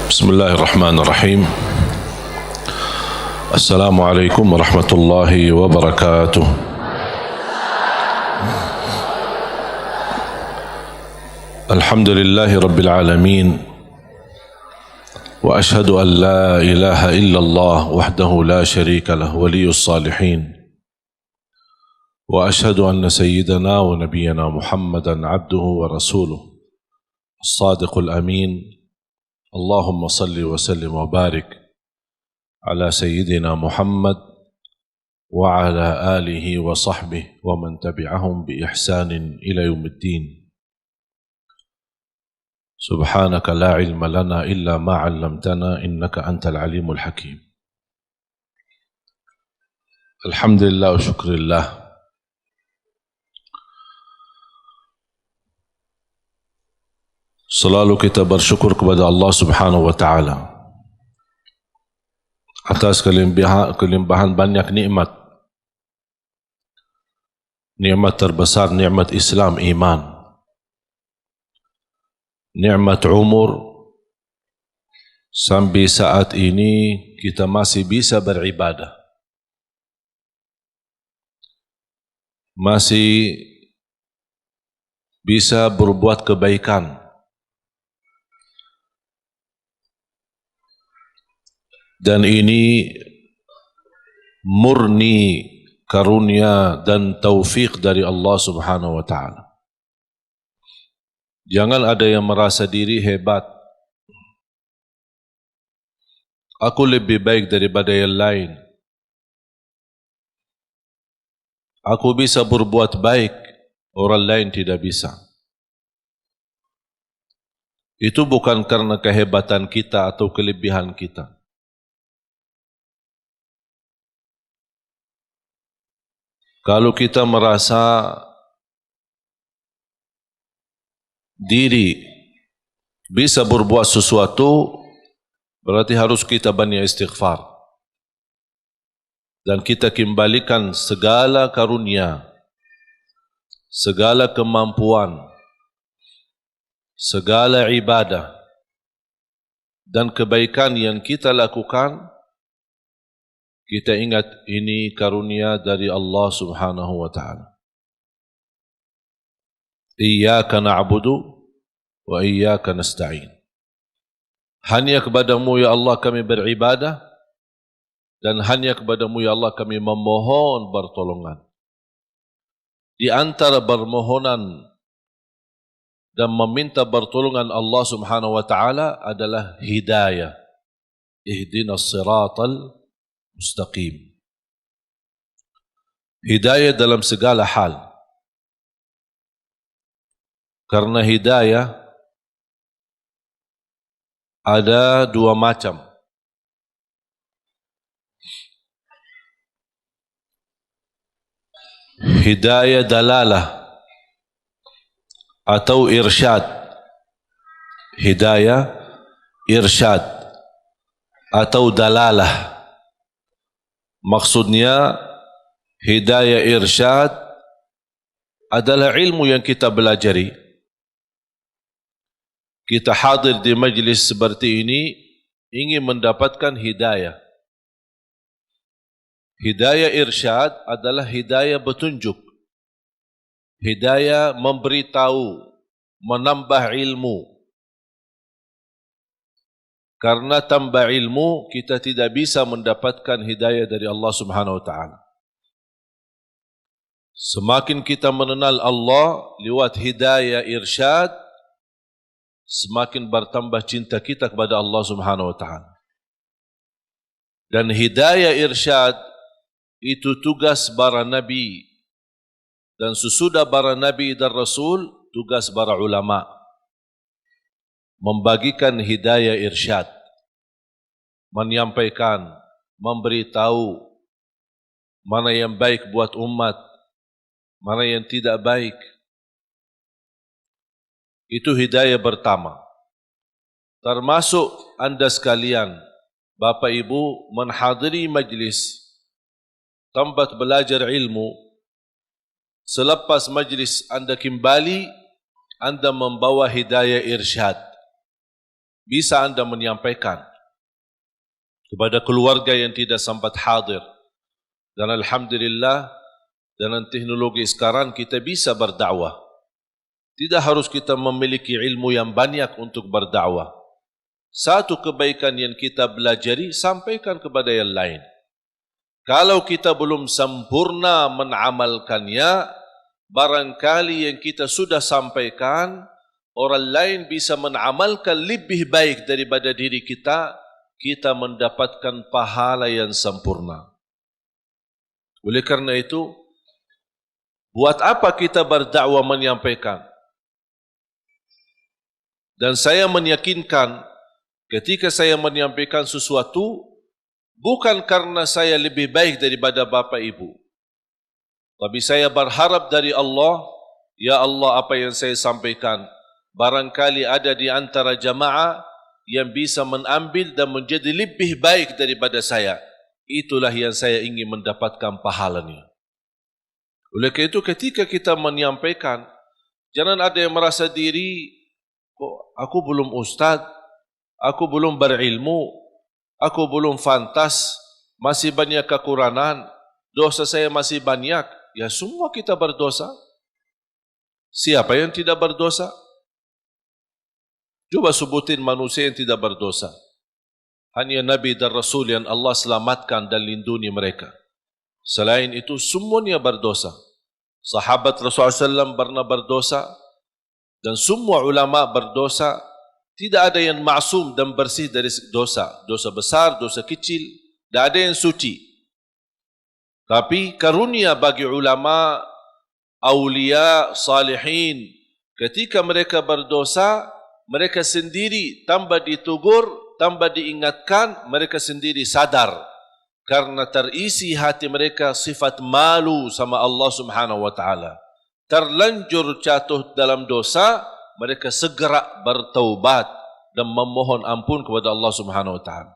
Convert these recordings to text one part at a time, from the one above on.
بسم الله الرحمن الرحيم. السلام عليكم ورحمة الله وبركاته. الحمد لله رب العالمين، وأشهد أن لا إله إلا الله وحده لا شريك له ولي الصالحين، وأشهد أن سيدنا ونبينا محمدا عبده ورسوله الصادق الأمين. اللهم صل وسلم وبارك على سيدنا محمد وعلى آله وصحبه ومن تبعهم بإحسان إلى يوم الدين. سبحانك لا علم لنا إلا ما علمتنا إنك أنت العليم الحكيم. الحمد لله وشكر الله. Selalu kita bersyukur kepada Allah Subhanahu wa Ta'ala atas kelimpahan banyak nikmat. Nikmat terbesar nikmat Islam, iman. Nikmat umur, sampai saat ini kita masih bisa beribadah, masih bisa berbuat kebaikan. Dan ini murni karunia dan taufik dari Allah Subhanahu wa Ta'ala. Jangan ada yang merasa diri hebat. Aku lebih baik daripada yang lain. Aku bisa berbuat baik, orang lain tidak bisa. Itu bukan karena kehebatan kita atau kelebihan kita. Kalau kita merasa diri bisa berbuat sesuatu, berarti harus kita banyak istighfar. Dan kita kembalikan segala karunia, segala kemampuan, segala ibadah, dan kebaikan yang kita lakukan, kita ingat ini karunia dari Allah Subhanahu wa Ta'ala. Iyyaka na'budu wa iyyaka nasta'in. Hanya kepadamu ya Allah kami beribadah, dan hanya kepadamu ya Allah kami memohon pertolongan. Di antara permohonan dan meminta pertolongan Allah Subhanahu wa Ta'ala adalah hidayah. Ihdinas siratal mustaqim. Hidayah dalam segala hal. Karena hidayah ada dua macam. Hidayah dalalah atau irsyad. Hidayah irsyad atau dalalah. Maksudnya hidayah irsyad adalah ilmu yang kita belajari. Kita hadir di majlis seperti ini ingin mendapatkan hidayah. Hidayah irsyad adalah hidayah petunjuk. Hidayah memberitahu, menambah ilmu. Karena tambah ilmu, kita tidak bisa mendapatkan hidayah dari Allah Subhanahu wa Ta'ala. Semakin kita mengenal Allah lewat hidayah irsyad, semakin bertambah cinta kita kepada Allah Subhanahu wa Ta'ala. Dan hidayah irsyad itu tugas para nabi. Dan sesudah para nabi dan rasul, tugas para ulama. Membagikan hidayah irsyad, menyampaikan, memberitahu mana yang baik buat umat, mana yang tidak baik. Itu hidayah pertama. Termasuk anda sekalian, Bapak Ibu, menghadiri majlis tempat belajar ilmu. Selepas majlis anda kembali, anda membawa hidayah irsyad. bisa Anda menyampaikan kepada keluarga yang tidak sempat hadir. Dan alhamdulillah, dengan teknologi sekarang kita bisa berdakwah. Tidak harus kita memiliki ilmu yang banyak untuk berdakwah. Satu kebaikan yang kita belajari, sampaikan kepada yang lain. Kalau kita belum sempurna menamalkannya, barangkali yang kita sudah sampaikan, orang lain bisa menamalkan lebih baik daripada diri kita, kita mendapatkan pahala yang sempurna. Oleh karena itu, buat apa kita berdakwah menyampaikan? Dan saya meyakinkan, ketika saya menyampaikan sesuatu, bukan karena saya lebih baik daripada Bapak Ibu, tapi saya berharap dari Allah, ya Allah, apa yang saya sampaikan, barangkali ada di antara jamaah yang bisa mengambil dan menjadi lebih baik daripada saya. Itulah yang saya ingin mendapatkan pahalanya. Oleh karena itu, ketika kita menyampaikan, jangan ada yang merasa diri, kok aku belum ustaz, aku belum berilmu, aku belum fantas, masih banyak kekurangan, dosa saya masih banyak. Ya, semua kita berdosa. Siapa yang tidak berdosa? Coba sebutin manusia yang tidak berdosa. Hanya Nabi dan Rasul yang Allah selamatkan dan lindungi mereka. Selain itu, semuanya berdosa. Sahabat Rasulullah SAW pernah berdosa, dan semua ulama berdosa. Tidak ada yang maksum dan bersih dari dosa. Dosa besar, dosa kecil, tidak ada yang suci. Tapi karunia bagi ulama, awliya, salihin, ketika mereka berdosa, mereka sendiri tanpa ditegur, tanpa diingatkan, mereka sendiri sadar. Karena terisi hati mereka sifat malu sama Allah Subhanahu wa ta'ala. Terlanjur jatuh dalam dosa, mereka segera bertaubat dan memohon ampun kepada Allah Subhanahu wa ta'ala.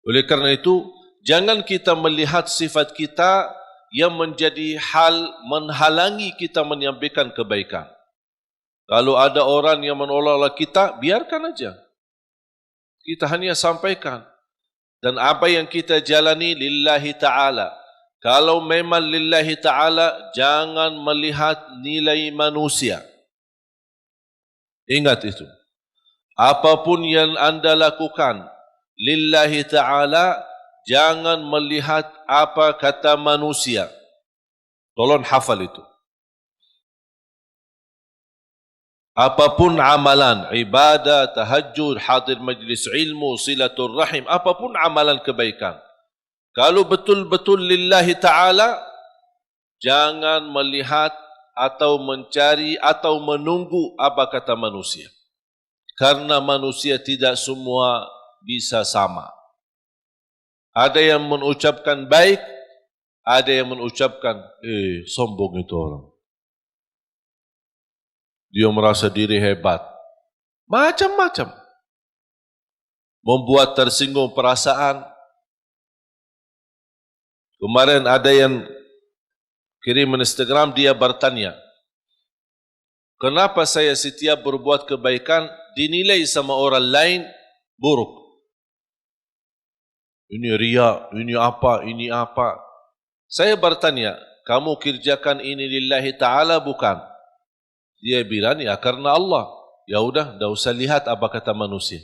Oleh karena itu, jangan kita melihat sifat kita yang menjadi hal menghalangi kita menyampaikan kebaikan. Kalau ada orang yang menolak kita, biarkan aja. Kita hanya sampaikan. Dan apa yang kita jalani lillahi ta'ala. Kalau memang lillahi ta'ala, jangan melihat nilai manusia. Ingat itu. Apapun yang Anda lakukan lillahi ta'ala, jangan melihat apa kata manusia. Tolong hafal itu. Apapun amalan, ibadah, tahajud, hadir majlis ilmu, silatul rahim, apapun amalan kebaikan, kalau betul-betul lillahi ta'ala, jangan melihat atau mencari atau menunggu apa kata manusia. Karena manusia tidak semua bisa sama. Ada yang mengucapkan baik, ada yang mengucapkan, sombong itu orang. Dia merasa diri hebat. Macam-macam. Membuat tersinggung perasaan. Kemarin ada yang kirim Instagram, dia bertanya, kenapa saya setiap berbuat kebaikan dinilai sama orang lain buruk? Ini riya, ini apa. Saya bertanya, kamu kerjakan ini lillahi ta'ala bukan? Dia bilang, ya karena Allah. Ya udah, tidak usah lihat apa kata manusia.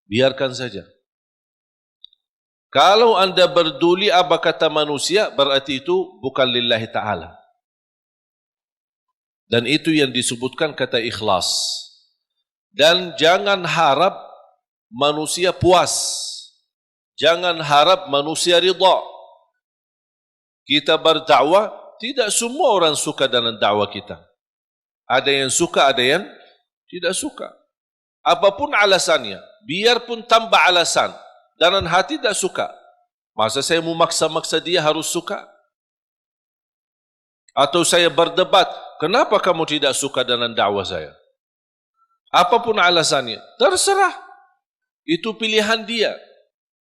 Biarkan saja. Kalau Anda berduli apa kata manusia, berarti itu bukan lillahi ta'ala. Dan itu yang disebutkan kata ikhlas. Dan jangan harap manusia puas. Jangan harap manusia ridha. Kita berdakwah, tidak semua orang suka dengan dakwah kita. Ada yang suka, ada yang tidak suka. Apapun alasannya, biarpun tanpa alasan, dalam hati tidak suka. Masa saya memaksa-maksa dia harus suka? Atau saya berdebat, kenapa kamu tidak suka dengan dakwah saya? Apapun alasannya, terserah. Itu pilihan dia.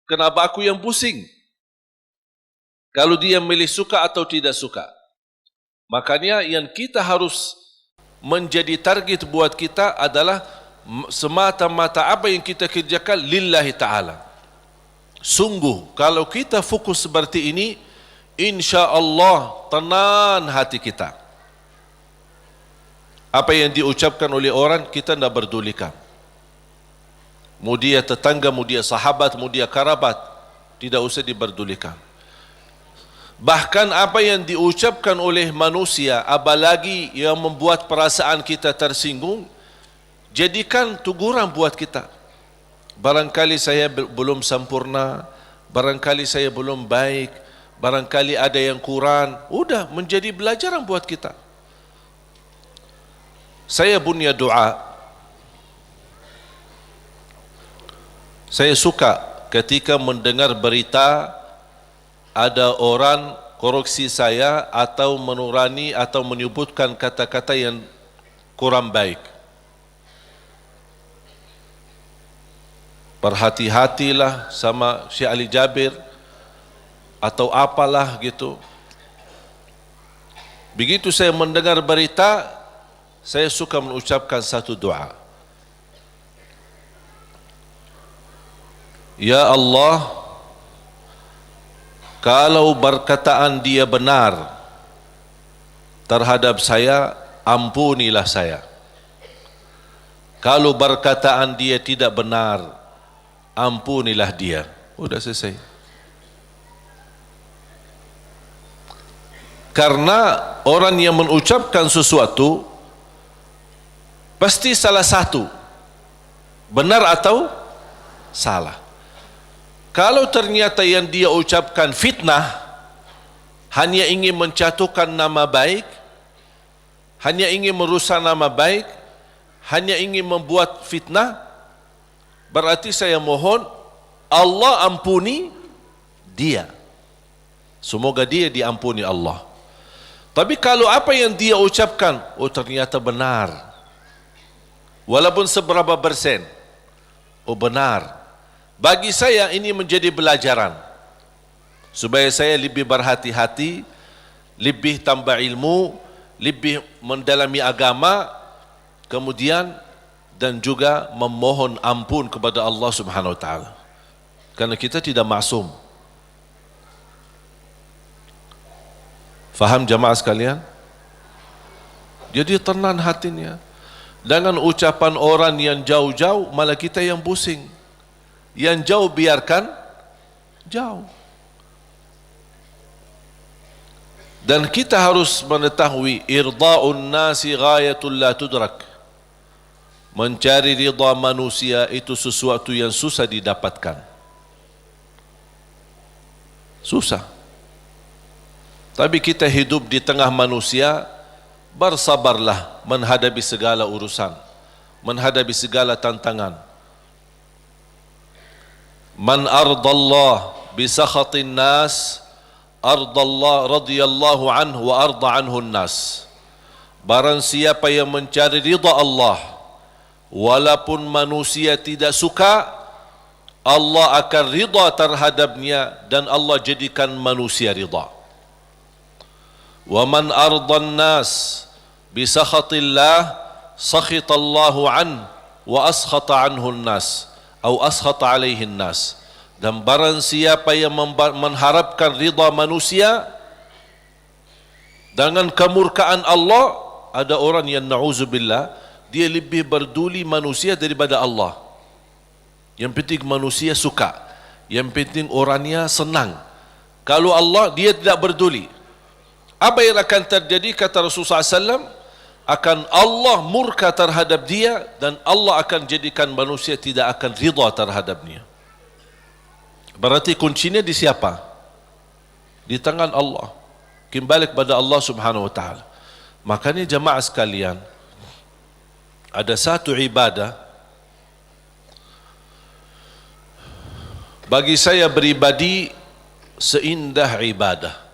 Kenapa aku yang pusing? Kalau dia milih suka atau tidak suka. Makanya yang kita harus menjadi target buat kita adalah semata-mata apa yang kita kerjakan lillahi ta'ala. Sungguh kalau kita fokus seperti ini, insya-Allah tenang hati kita. Apa yang diucapkan oleh orang kita tidak berdulikan. Mau dia tetangga, mau dia sahabat, mau dia kerabat, tidak usah diberdulikan. Bahkan apa yang diucapkan oleh manusia, apalagi yang membuat perasaan kita tersinggung, jadikan teguran buat kita. Barangkali saya belum sempurna, barangkali saya belum baik, barangkali ada yang kurang. Udah menjadi pelajaran buat kita. Saya punya doa. Saya suka ketika mendengar berita ada orang koreksi saya atau menurani atau menyebutkan kata-kata yang kurang baik. Berhati-hatilah sama Syekh Ali Jabir atau apalah gitu. Begitu saya mendengar berita, saya suka mengucapkan satu doa. Ya Allah, kalau perkataan dia benar terhadap saya, ampunilah saya. Kalau perkataan dia tidak benar, ampunilah dia. Udah selesai. Karena orang yang mengucapkan sesuatu pasti salah satu, benar atau salah. Kalau ternyata yang dia ucapkan fitnah, hanya ingin menjatuhkan nama baik, hanya ingin merusak nama baik, hanya ingin membuat fitnah, berarti saya mohon Allah ampuni dia. Semoga dia diampuni Allah. Tapi kalau apa yang dia ucapkan, oh ternyata benar, walaupun seberapa persen, oh benar, bagi saya ini menjadi pelajaran supaya saya lebih berhati-hati, lebih tambah ilmu, lebih mendalami agama, kemudian dan juga memohon ampun kepada Allah Subhanahu wa taala. Karena kita tidak maksum. Faham jamaah sekalian? Jadi tenang hatinya. Dengan ucapan orang yang jauh-jauh, malah kita yang pusing. Yang jauh biarkan jauh. Dan kita harus mengetahui irda'un nasi ghayatul la tudrak. Mencari ridha manusia itu sesuatu yang susah didapatkan. Susah. Tapi kita hidup di tengah manusia, bersabarlah menghadapi segala urusan, menghadapi segala tantangan. Man ardallah bisakhatin nas, ardallah radhiyallahu anhu wa arda anhu nas. Barang siapa yang mencari ridha Allah, walaupun manusia tidak suka, Allah akan ridha terhadapnya dan Allah jadikan manusia ridha. Wa man ardan nas bisakhatillah, sakhitallahu an wa askhata anhu nas atau askhata alaihi nas. Dan barang siapa yang mengharapkan ridha manusia dengan kemurkaan Allah, ada orang yang na'udzubillah dia lebih berduli manusia daripada Allah. Yang penting manusia suka, yang penting orangnya senang. Kalau Allah dia tidak berduli. Apa yang akan terjadi kata Rasulullah SAW? Akan Allah murka terhadap dia dan Allah akan jadikan manusia tidak akan ridha terhadapnya. Berarti kuncinya di siapa? Di tangan Allah. Kembali kepada Allah Subhanahu wa taala. Makanya jemaah sekalian, ada satu ibadah bagi saya pribadi seindah ibadah.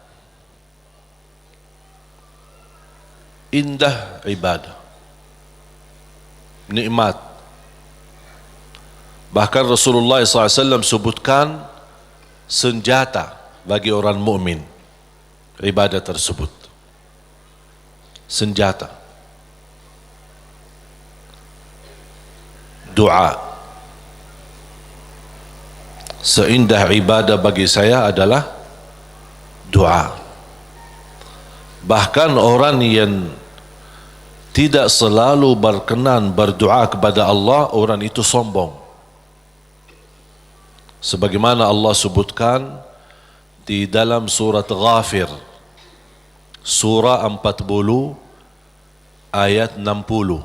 Indah ibadah, nikmat. Bahkan Rasulullah SAW sebutkan senjata bagi orang mukmin ibadah tersebut. Senjata. doa. Seindah ibadah bagi saya adalah doa. Bahkan orang yang tidak selalu berkenan berdoa kepada Allah, orang itu sombong. Sebagaimana Allah sebutkan di dalam surat Ghafir, surah 40 ayat 60.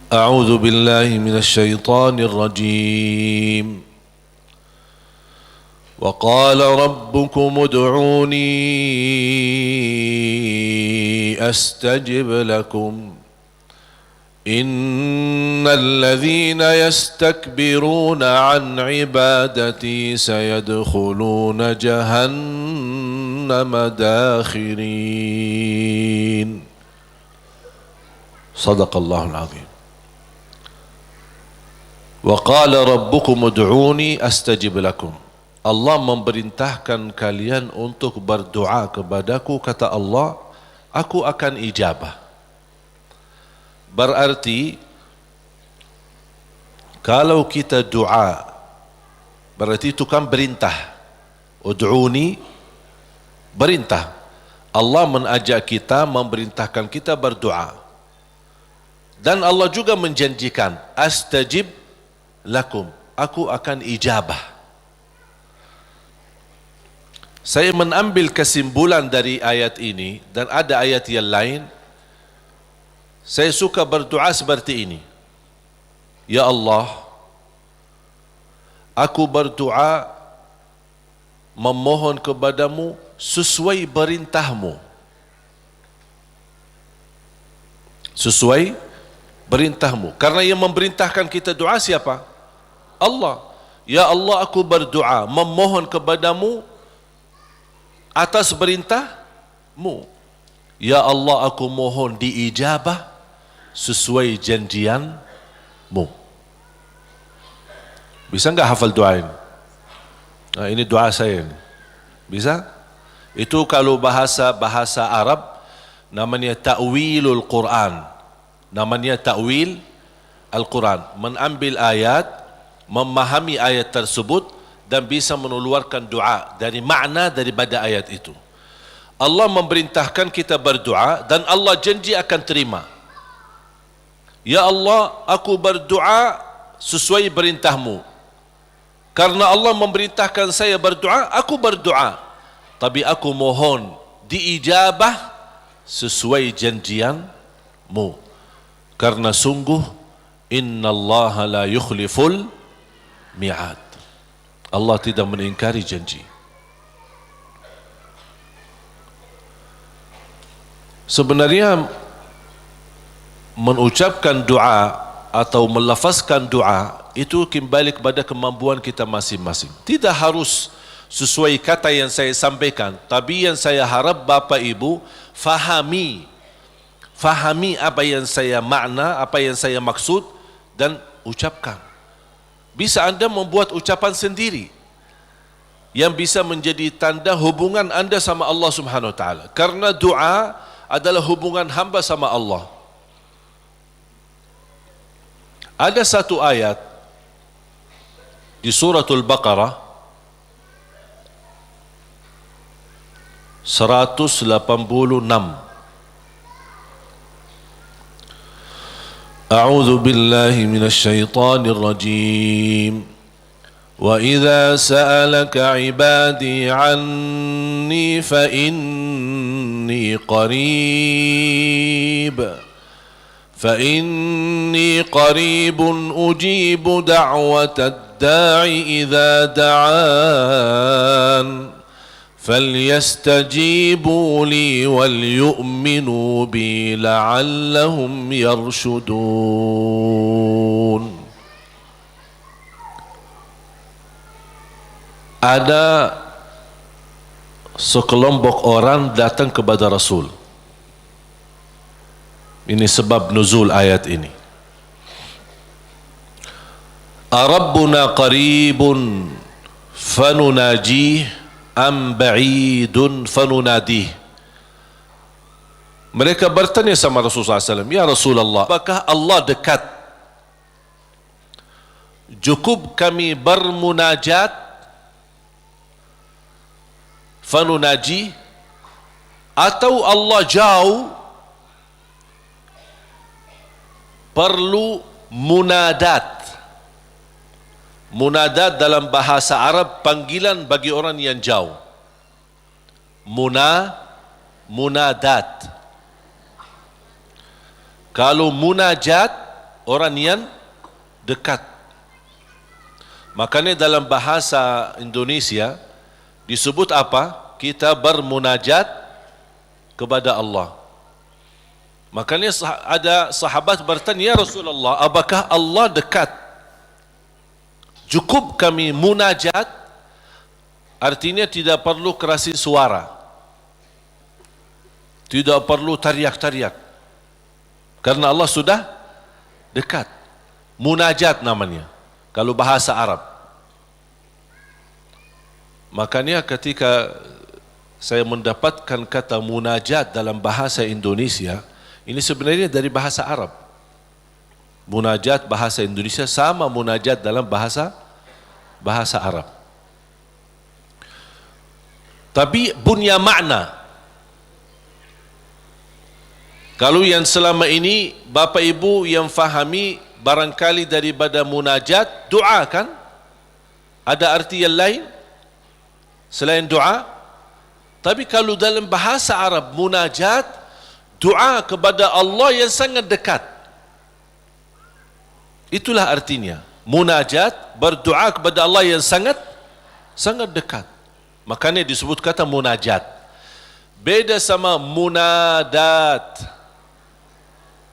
A'udzu billahi minasy syaithanir rajim. Wa qala rabbukum ud'uni astajib lakum. Innal ladzina yastakbiruna an ibadati sayadkhuluna jahannama dakhirin. Sadaqallahul azim. Wa qala rabbukum ud'uni astajib lakum. Allah memerintahkan kalian untuk berdoa kepadaku, kata Allah, aku akan ijabah. Berarti kalau kita doa, berarti itu kan perintah. Ud'uni, perintah. Allah mengajak kita, memerintahkan kita berdoa. Dan Allah juga menjanjikan, astajib lakum, aku akan ijabah. Saya mengambil kesimpulan dari ayat ini, dan ada ayat yang lain. Saya suka berdoa seperti ini. Ya Allah, aku berdoa memohon kepadamu sesuai perintahmu. Sesuai perintahmu. Karena yang memerintahkan kita doa siapa? Allah. Ya Allah, aku berdoa memohon kepadamu atas perintahmu. Ya Allah, aku mohon diijabah sesuai janjianmu. Bisa enggak hafal doa ini? Nah, ini doa saya ini. Bisa? Itu kalau bahasa Arab namanya ta'wilul Quran. Namanya ta'wil Al-Quran. Mengambil ayat, memahami ayat tersebut dan bisa mengeluarkan doa dari makna daripada ayat itu. Allah memerintahkan kita berdoa dan Allah janji akan terima. Ya Allah, aku berdoa sesuai perintahmu. Karena Allah memerintahkan saya berdoa, aku berdoa. Tapi aku mohon diijabah sesuai janjianmu. Karena sungguh innallaha la yukhliful mi'ad. Allah tidak mengingkari janji. Sebenarnya mengucapkan doa atau melafazkan doa itu kembali kepada kemampuan kita masing-masing. Tidak harus sesuai kata yang saya sampaikan, tapi yang saya harap Bapak Ibu fahami apa yang saya makna, apa yang saya maksud dan ucapkan. Bisa Anda membuat ucapan sendiri yang bisa menjadi tanda hubungan Anda sama Allah Subhanahu wa taala. Karena doa adalah hubungan hamba sama Allah. Ada satu ayat di suratul Baqarah 186. أعوذ بالله من الشيطان الرجيم وإذا سألك عبادي عني فإني قريب أجيب دعوة الداع إذا دعان فليستجيبوا لي وليؤمنوا بي لعلهم يرشدون. Ada sekelompok orang datang kepada Rasul. Ini sebab nuzul ayat ini. Arabbuna qaribun fanunajih am ba'idun fanunadih. Mereka bertanya sama Rasulullah SAW, ya Rasulullah, apakah Allah dekat? Cukup kami bermunajat, fanunaji, atau Allah jauh, perlu munadat. Munadat dalam bahasa Arab panggilan bagi orang yang jauh. Munadat. Kalau munajat, orang yang dekat. Makanya dalam bahasa Indonesia disebut apa? Kita bermunajat kepada Allah. Makanya ada sahabat bertanya, ya Rasulullah, apakah Allah dekat? Cukup kami munajat, artinya tidak perlu kerasi suara, tidak perlu teriak-teriak, karena Allah sudah dekat. Munajat namanya kalau bahasa Arab. Makanya ketika saya mendapatkan kata munajat dalam bahasa Indonesia, ini sebenarnya dari bahasa Arab. Munajat bahasa Indonesia sama munajat dalam bahasa Arab. Tapi punya makna. Kalau yang selama ini Bapak Ibu yang fahami barangkali daripada munajat, doa kan? Ada arti yang lain selain doa? Tapi kalau dalam bahasa Arab munajat, doa kepada Allah yang sangat dekat. Itulah artinya. Munajat, berdoa kepada Allah yang sangat dekat. Makanya disebut kata munajat. Beda sama munadat.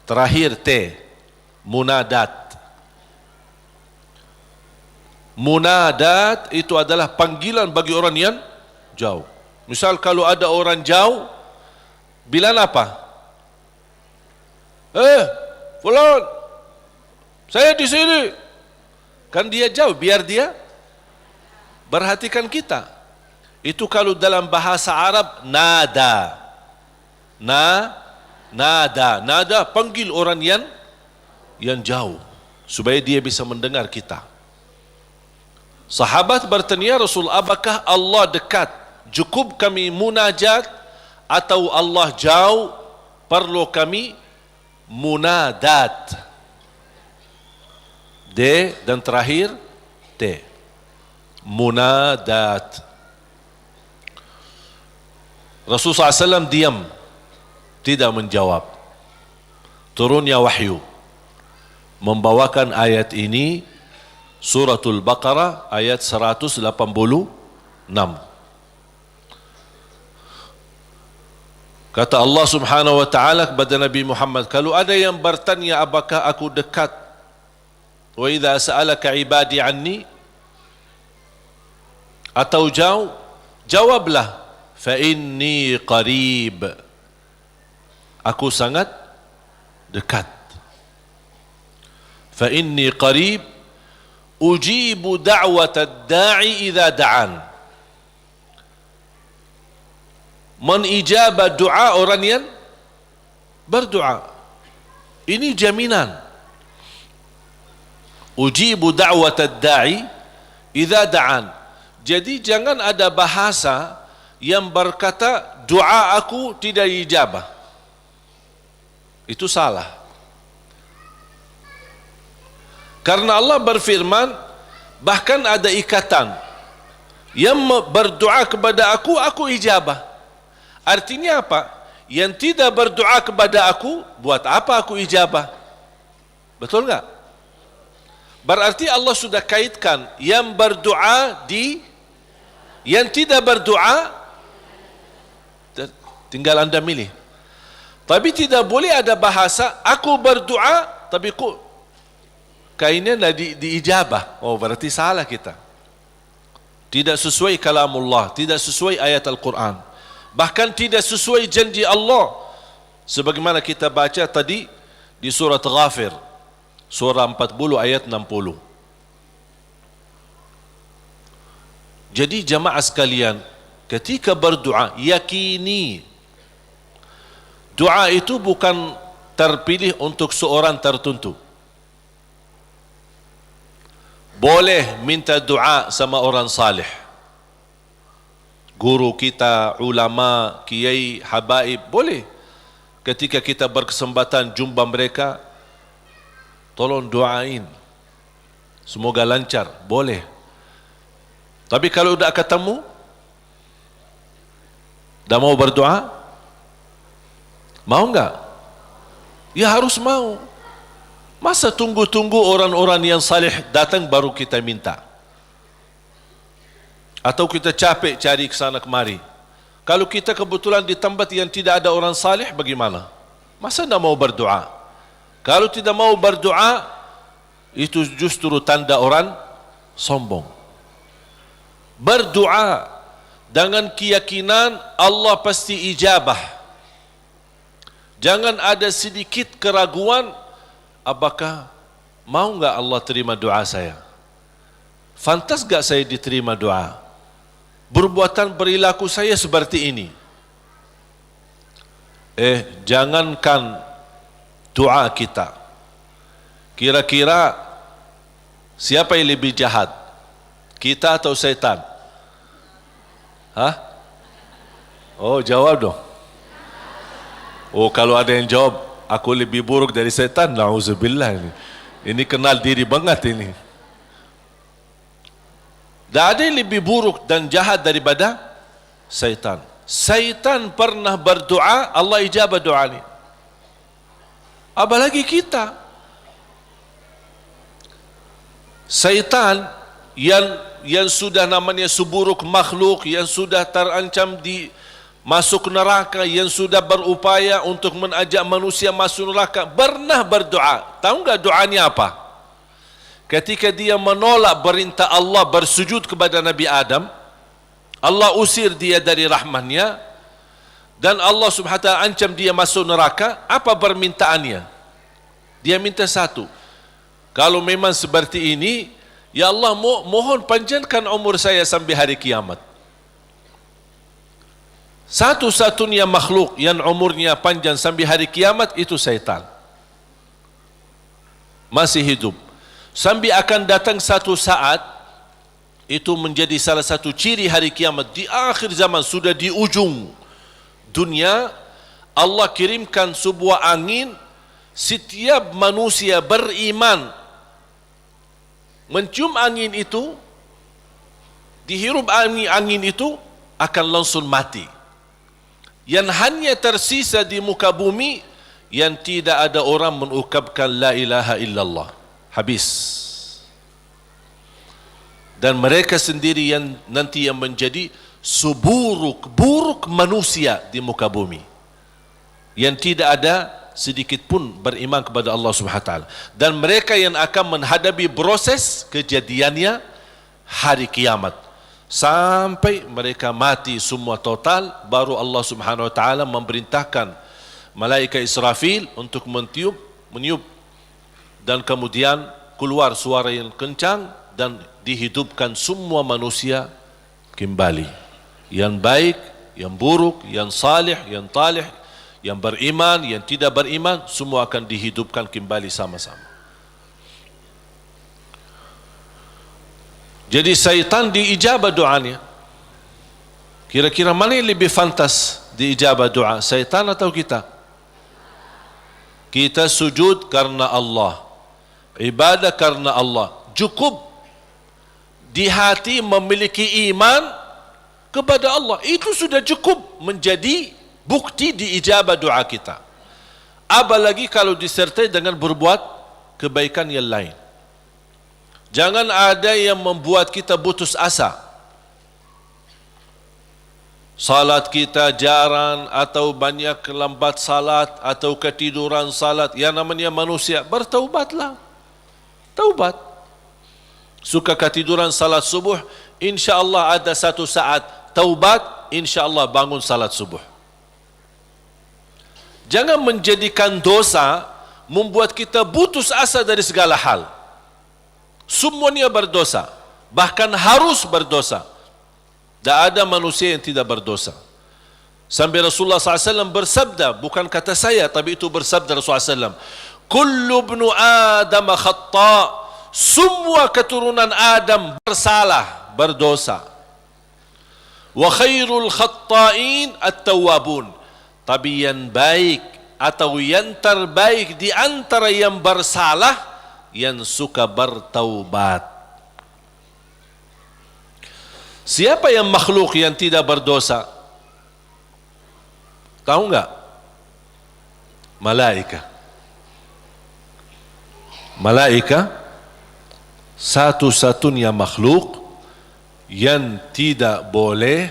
Terakhir T, munadat. Munadat itu adalah panggilan bagi orang yang jauh. Misal kalau ada orang jauh, bilang apa? Fulan, saya di sini. Kan dia jauh, biar dia perhatikan kita. Itu kalau dalam bahasa Arab nada. Nada panggil orang yang jauh supaya dia bisa mendengar kita. Sahabat bertanya, Rasul, apakah Allah dekat? Cukup kami munajat atau Allah jauh, perlu kami munadat. D dan terakhir T. Munadat. Rasulullah SAW diam, tidak menjawab. Turunnya wahyu membawakan ayat ini, Suratul Baqarah ayat 186. Kata Allah Subhanahu wa taala kepada Nabi Muhammad, kalau ada yang bertanya apakah aku dekat, wa idza sa'alaka ibadi anni, atau jauh, jawablah, fa inni qarib, aku sangat dekat. Fa inni qarib ujibu da'watad da'i idza da'an. Menijabah doa orang yang berdoa. Ini jaminan. Ujibu da'watad da'i idza da'an. Jadi jangan ada bahasa yang berkata doa aku tidak dijabah. Itu salah. Karena Allah berfirman, bahkan ada ikatan, yang berdoa kepada aku ijabah. Artinya apa? Yang tidak berdoa kepada aku, buat apa aku ijabah? Betul enggak? Berarti Allah sudah kaitkan yang berdoa di, yang tidak berdoa tinggal anda milih. Tapi tidak boleh ada bahasa aku berdoa tapi kainnya diijabah. Oh, berarti salah kita. Tidak sesuai kalamullah, tidak sesuai ayat Al-Quran, bahkan tidak sesuai janji Allah, sebagaimana kita baca tadi di surat Ghafir, surah 40 ayat 60. Jadi jamaah sekalian, ketika berdoa yakini, Doa itu bukan terpilih untuk seorang tertentu. Boleh minta doa sama orang salih, guru kita, ulama, kiai, habaib, boleh. Ketika kita berkesempatan jumpa mereka, tolong doain, semoga lancar, boleh. Tapi kalau sudah ketemu, dah mau berdoa, mau enggak? Ya harus mau. Masa tunggu-tunggu orang-orang yang salih datang baru kita minta? Atau kita capek cari ke sana kemari? Kalau kita kebetulan di tempat yang tidak ada orang salih, bagaimana? Masa tidak mau berdoa? Kalau tidak mau berdoa, itu justru tanda orang sombong. Berdoa dengan keyakinan Allah pasti ijabah. Jangan ada sedikit keraguan, apakah mau enggak Allah terima doa saya? Fantas enggak saya diterima doa? Perbuatan perilaku saya seperti ini. Jangankan doa kita. Kira-kira siapa yang lebih jahat? Kita atau syaitan? Hah? Oh, jawab dong. Oh, kalau ada yang jawab, aku lebih buruk dari syaitan, na'udzubillah ini. Ini kenal diri banget ini. Tak ada yang lebih buruk dan jahat daripada syaitan. Syaitan pernah berdoa, Allah ijabah doa ini. Apalagi kita. Syaitan yang sudah namanya seburuk makhluk, yang sudah terancam di masuk neraka, yang sudah berupaya untuk mengajak manusia masuk neraka, pernah berdoa. Tahu enggak doanya apa? Ketika dia menolak perintah Allah bersujud kepada Nabi Adam, Allah usir dia dari rahmannya, dan Allah subhanahu wa ta'ala ancam dia masuk neraka. Apa permintaannya? Dia minta satu, kalau memang seperti ini, ya Allah, mohon panjangkan umur saya sampai hari kiamat. Satu-satunya makhluk yang umurnya panjang sampai hari kiamat itu syaitan. Masih hidup. Sampai akan datang satu saat, itu menjadi salah satu ciri hari kiamat. Di akhir zaman, sudah di ujung dunia, Allah kirimkan sebuah angin. Setiap manusia beriman mencium angin itu, dihirup angin itu, akan langsung mati. Yang hanya tersisa di muka bumi, yang tidak ada orang mengucapkan la ilaha illallah. Habis. Dan mereka sendiri yang nanti yang menjadi seburuk-buruk manusia di muka bumi, yang tidak ada sedikit pun beriman kepada Allah Subhanahu wa taala. Dan mereka yang akan menghadapi proses kejadiannya hari kiamat, sampai mereka mati semua total, baru Allah Subhanahu wa taala memerintahkan malaikat Israfil untuk meniup, dan kemudian keluar suara yang kencang, dan dihidupkan semua manusia kembali. Yang baik, yang buruk, yang salih, yang talih, yang beriman, yang tidak beriman, semua akan dihidupkan kembali sama-sama. Jadi syaitan diijabah doanya. Kira-kira mana yang lebih fantas diijabah doa, syaitan atau kita? Kita sujud karena Allah, ibadah karena Allah. Cukup di hati memiliki iman kepada Allah, itu sudah cukup menjadi bukti diijabah doa kita. Apalagi kalau disertai dengan berbuat kebaikan yang lain. Jangan ada yang membuat kita putus asa. Salat kita jarang, atau banyak lambat salat, atau ketiduran salat. Yang namanya manusia, bertaubatlah. Taubat. Suka ketiduran salat subuh, insya-Allah ada satu saat taubat, insya-Allah bangun salat subuh. Jangan menjadikan dosa membuat kita putus asa dari segala hal. Semuanya berdosa, bahkan harus berdosa. Tak ada manusia yang tidak berdosa. Sampai Rasulullah SAW bersabda, bukan kata saya, tapi itu bersabda Rasulullah SAW, kullu ibnu Adam khata', semua keturunan Adam bersalah, berdosa. Wa khairul khatta'in at-tawwabun, tapi yang baik atau yang terbaik di antara yang bersalah, yang suka bertaubat. Siapa yang makhluk yang tidak berdosa? Tahu enggak? Malaika. Malaika satu-satunya makhluk yang tidak boleh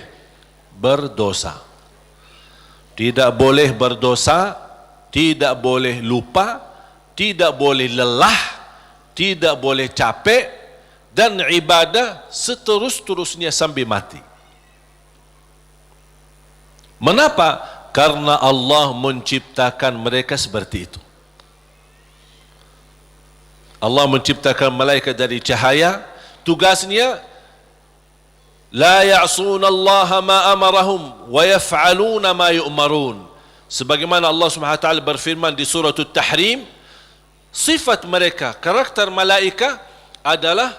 berdosa. Tidak boleh berdosa, tidak boleh lupa, tidak boleh lelah, tidak boleh capek, dan ibadah seterus-terusnya sampai mati. Mengapa? Karena Allah menciptakan mereka seperti itu. Allah menciptakan malaikat dari cahaya, tugasnya la ya'suna Allah ma amarahum wa yaf'aluna ma yu'marun. Sebagaimana Allah Subhanahu wa taala berfirman di surah At-Tahrim, sifat mereka, karakter malaikat adalah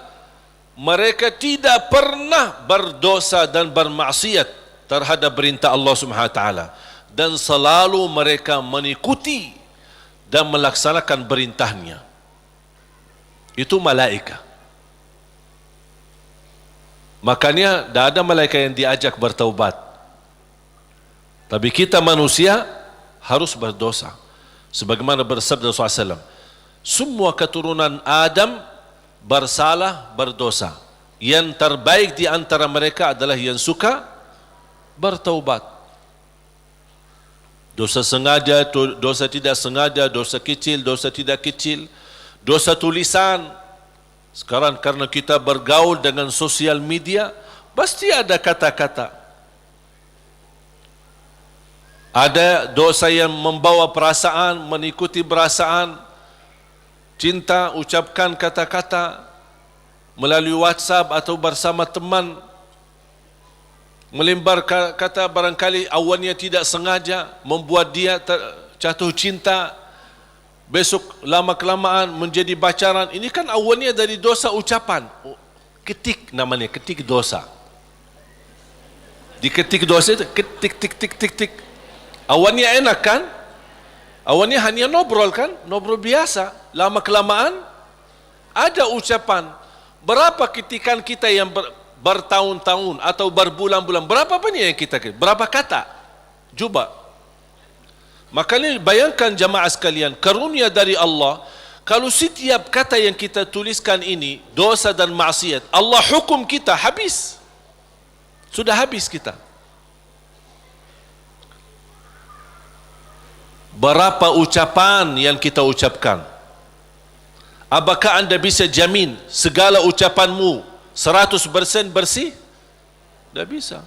mereka tidak pernah berdosa dan bermaksiat terhadap perintah Allah Subhanahu wa taala, dan selalu mereka mengikuti dan melaksanakan perintahnya. Itu malaikat. Makanya tidak ada malaikat yang diajak bertaubat. Tapi kita manusia harus berdosa. Sebagaimana bersabda Rasulullah SAW, semua keturunan Adam bersalah, berdosa. Yang terbaik di antara mereka adalah yang suka bertaubat. Dosa sengaja, dosa tidak sengaja, dosa kecil, dosa tidak kecil, dosa tulisan. Sekarang karena kita bergaul dengan sosial media, pasti ada kata-kata. Ada dosa yang membawa perasaan, mengikuti perasaan, cinta, ucapkan kata-kata melalui WhatsApp atau bersama teman, melembar kata barangkali awalnya tidak sengaja membuat dia jatuh cinta, besok lama-kelamaan menjadi pacaran. Ini kan awalnya dari dosa ucapan. Ketik namanya, ketik dosa. Diketik dosa itu, ketik, tik, tik, tik, tik. Awalnya enak kan? Awalnya hanya ngobrol kan? Ngobrol biasa. Lama-kelamaan ada ucapan. Berapa ketikan kita yang bertahun-tahun atau berbulan-bulan, berapa banyak yang kita, berapa kata? Coba. Makanya bayangkan jamaah sekalian, karunia dari Allah, kalau setiap kata yang kita tuliskan ini dosa dan maksiat, Allah hukum kita habis. Sudah habis kita. Berapa ucapan yang kita ucapkan? Apakah anda bisa jamin segala ucapanmu 100% bersih? Tidak bisa.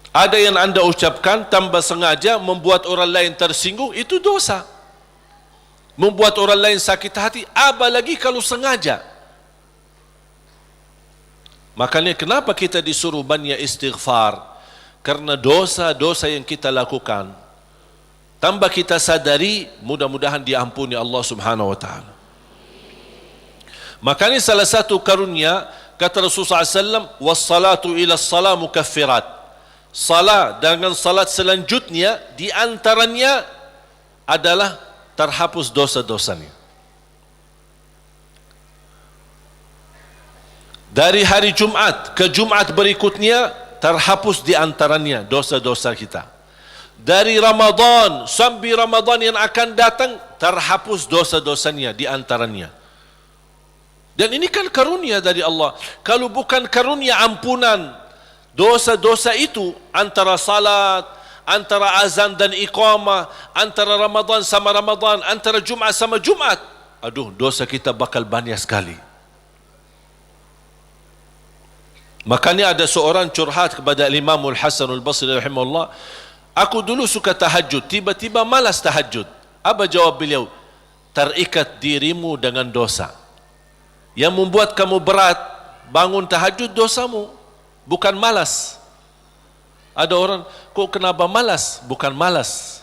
Ada yang anda ucapkan tanpa sengaja membuat orang lain tersinggung, itu dosa. Membuat orang lain sakit hati, apalagi kalau sengaja. Makanya kenapa kita disuruh banyak istighfar? Karena dosa-dosa yang kita lakukan, tanpa kita sadari, mudah-mudahan diampuni Allah Subhanahu wa taala. Makanya salah satu karunia, kata Rasulullah SAW, wassalatu ila salat mukaffirat. Salat dengan salat selanjutnya di antaranya adalah terhapus dosa-dosanya. Dari hari Jumat ke Jumat berikutnya terhapus di antaranya dosa-dosa kita. Dari Ramadan sampai Ramadan yang akan datang terhapus dosa-dosanya di antaranya. Dan ini kan karunia dari Allah. Kalau bukan karunia ampunan dosa-dosa itu, antara salat, antara azan dan iqamah, antara Ramadan sama Ramadan, antara Jumat sama Jumat, aduh, dosa kita bakal banyak sekali. Makanya ada seorang curhat kepada Imam Al-Hasan Al-Basri rahimahullah, aku dulu suka tahajud, tiba-tiba malas tahajud. Apa jawab beliau? Terikat dirimu dengan dosa. Yang membuat kamu berat bangun tahajud dosamu, bukan malas. Ada orang, kok kenapa malas? Bukan malas,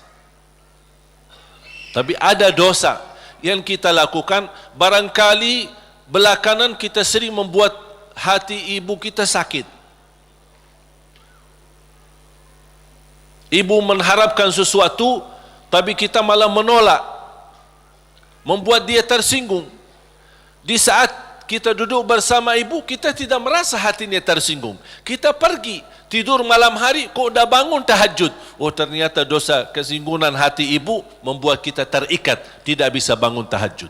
tapi ada dosa yang kita lakukan. Barangkali belakangan kita sering membuat hati ibu kita sakit. Ibu mengharapkan sesuatu, tapi kita malah menolak, membuat dia tersinggung. Di saat kita duduk bersama ibu, kita tidak merasa hatinya tersinggung. Kita pergi tidur malam hari, kok dah bangun tahajud. Oh, ternyata dosa kesinggungan hati ibu membuat kita terikat, tidak bisa bangun tahajud.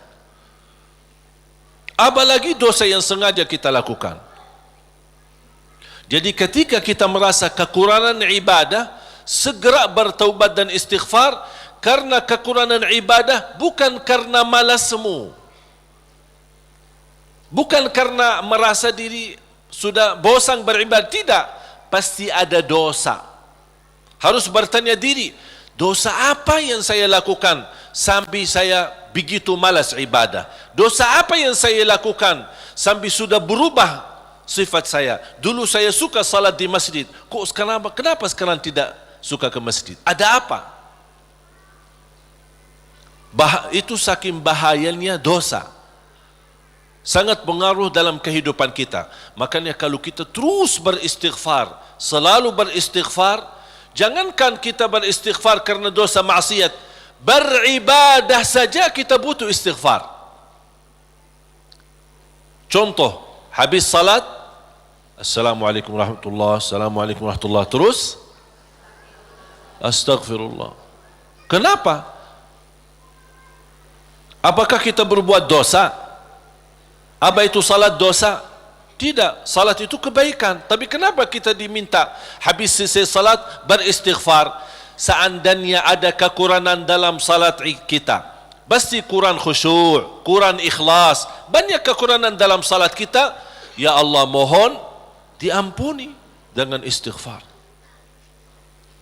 Apalagi dosa yang sengaja kita lakukan. Jadi ketika kita merasa kekurangan ibadah, segera bertaubat dan istighfar. Karena kekurangan ibadah bukan karena malasmu, bukan karena merasa diri sudah bosan beribadah, tidak. Pasti ada dosa. Harus bertanya diri, dosa apa yang saya lakukan sampai saya begitu malas ibadah? Dosa apa yang saya lakukan sampai sudah berubah sifat saya? Dulu saya suka salat di masjid, kok kenapa sekarang tidak suka ke masjid? Ada apa? Itu saking bahayanya dosa, sangat pengaruh dalam kehidupan kita. Makanya kalau kita terus beristighfar, selalu beristighfar, jangankan kita beristighfar karena dosa maksiat, beribadah saja kita butuh istighfar. Contoh, habis salat, Assalamualaikum warahmatullahi, Assalamualaikum warahmatullahi, terus Astaghfirullah. Kenapa? Apakah kita berbuat dosa? Apa itu salat dosa? Tidak, salat itu kebaikan. Tapi kenapa kita diminta habis selesai salat beristighfar? Seandainya ada kekurangan dalam salat kita, pasti kurang khusyuk, kurang ikhlas, banyak kekurangan dalam salat kita. Ya Allah, mohon diampuni dengan istighfar.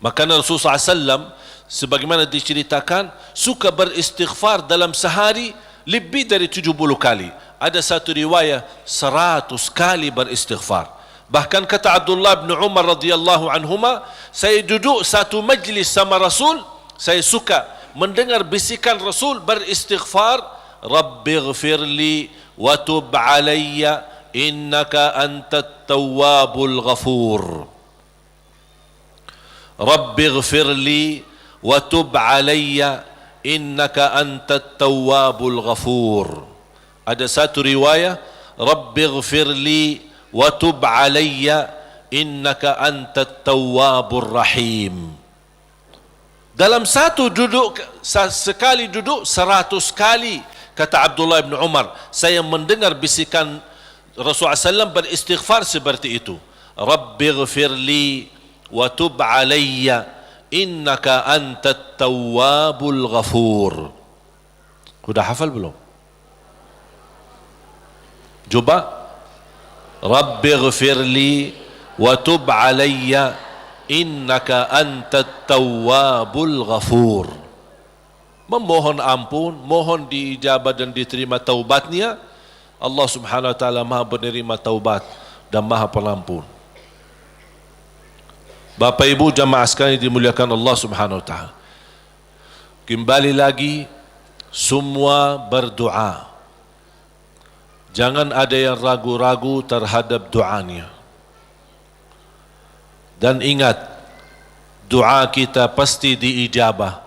Maka Rasulullah SAW sebagaimana diceritakan suka beristighfar dalam sehari lebih dari 70 kali. Ada satu riwayat 100 kali beristighfar. Bahkan kata Abdullah bin Umar radhiyallahu anhuma, saya duduk satu majlis sama Rasul, saya suka mendengar bisikan Rasul beristighfar, Rabbighfirli wa tub alayya innaka antat tawwabul ghafur. Rabbighfirli wa tub alayya innaka antat tawwabul ghafur. Ada satu riwayat, Rabbighfirli wa tub alayya innaka antat tawwabur rahim. Dalam satu duduk, sekali duduk 100 kali, kata Abdullah bin Umar, saya mendengar bisikan Rasulullah SAW beristighfar seperti itu. Rabbighfirli wa tub alayya innaka antat tawwabul ghafur. Sudah hafal belum? Coba, Rabbighfirli wa tub alayya innaka antat tawwabul ghafur. Memohon ampun, mohon diijabah dan diterima taubatnya. Allah Subhanahu wa taala Maha penerima taubat dan Maha Pengampun. Bapak Ibu jamaah sekalian dimuliakan Allah Subhanahu wa taala. Kembali lagi, semua berdoa. Jangan ada yang ragu-ragu terhadap doanya. Dan ingat, doa kita pasti diijabah,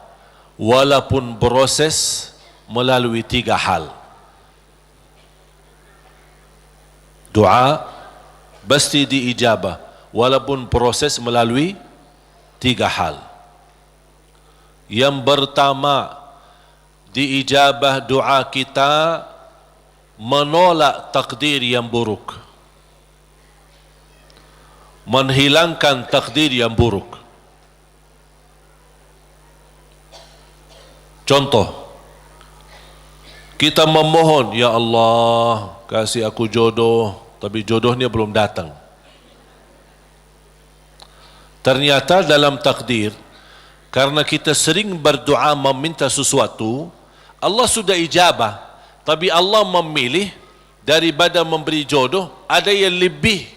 walaupun proses melalui 3 hal. Doa pasti diijabah, walaupun proses melalui 3 hal. Yang pertama, diijabah doa kita menolak takdir yang buruk, menghilangkan takdir yang buruk. Contoh, kita memohon, ya Allah kasih aku jodoh, tapi jodohnya belum datang. Ternyata dalam takdir, karena kita sering berdoa meminta sesuatu, Allah sudah ijabah, tapi Allah memilih daripada memberi jodoh, ada yang lebih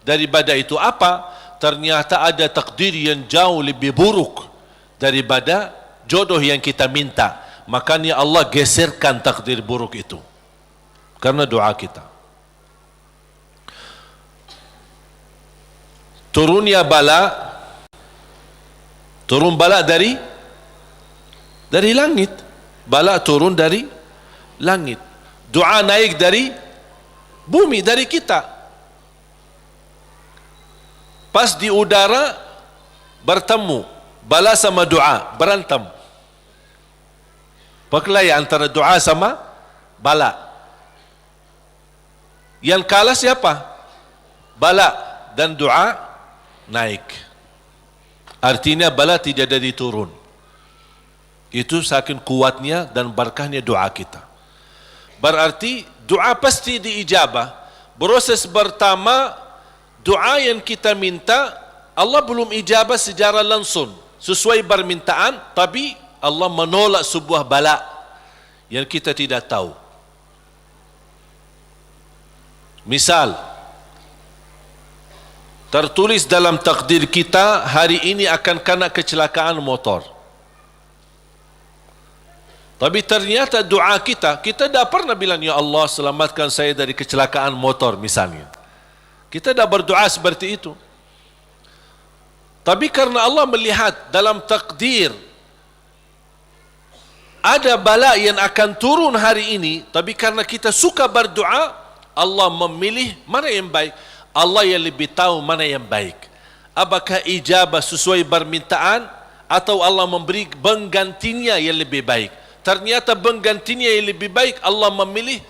daripada itu. Apa? ternyata ada takdir yang jauh lebih buruk daripada jodoh yang kita minta. Makanya Allah geserkan takdir buruk itu karena doa kita. Turunnya bala, turun bala dari langit. Bala turun dari langit. Doa naik dari bumi, dari kita. Pas di udara bertemu, bala sama doa berantem. Perkelahian antara doa sama bala. Yang kalah siapa? Bala, dan doa naik. Artinya bala tidak jadi turun. Itu saking kuatnya dan berkahnya doa kita. Berarti doa pasti diijabah. Proses pertama, doa yang kita minta Allah belum ijabah secara langsung sesuai permintaan, tapi Allah menolak sebuah bala yang kita tidak tahu. Misal, tertulis dalam takdir kita hari ini akan kena kecelakaan motor, tapi ternyata doa kita tidak pernah bilang, ya Allah selamatkan saya dari kecelakaan motor misalnya. Kita dah berdoa seperti itu. Tapi karena Allah melihat dalam takdir ada bala yang akan turun hari ini, tapi karena kita suka berdoa, Allah memilih mana yang baik. Allah yang lebih tahu mana yang baik. Apakah ijabah sesuai permintaan atau Allah memberi penggantinya yang lebih baik. Ternyata penggantinya yang lebih baik, Allah memilih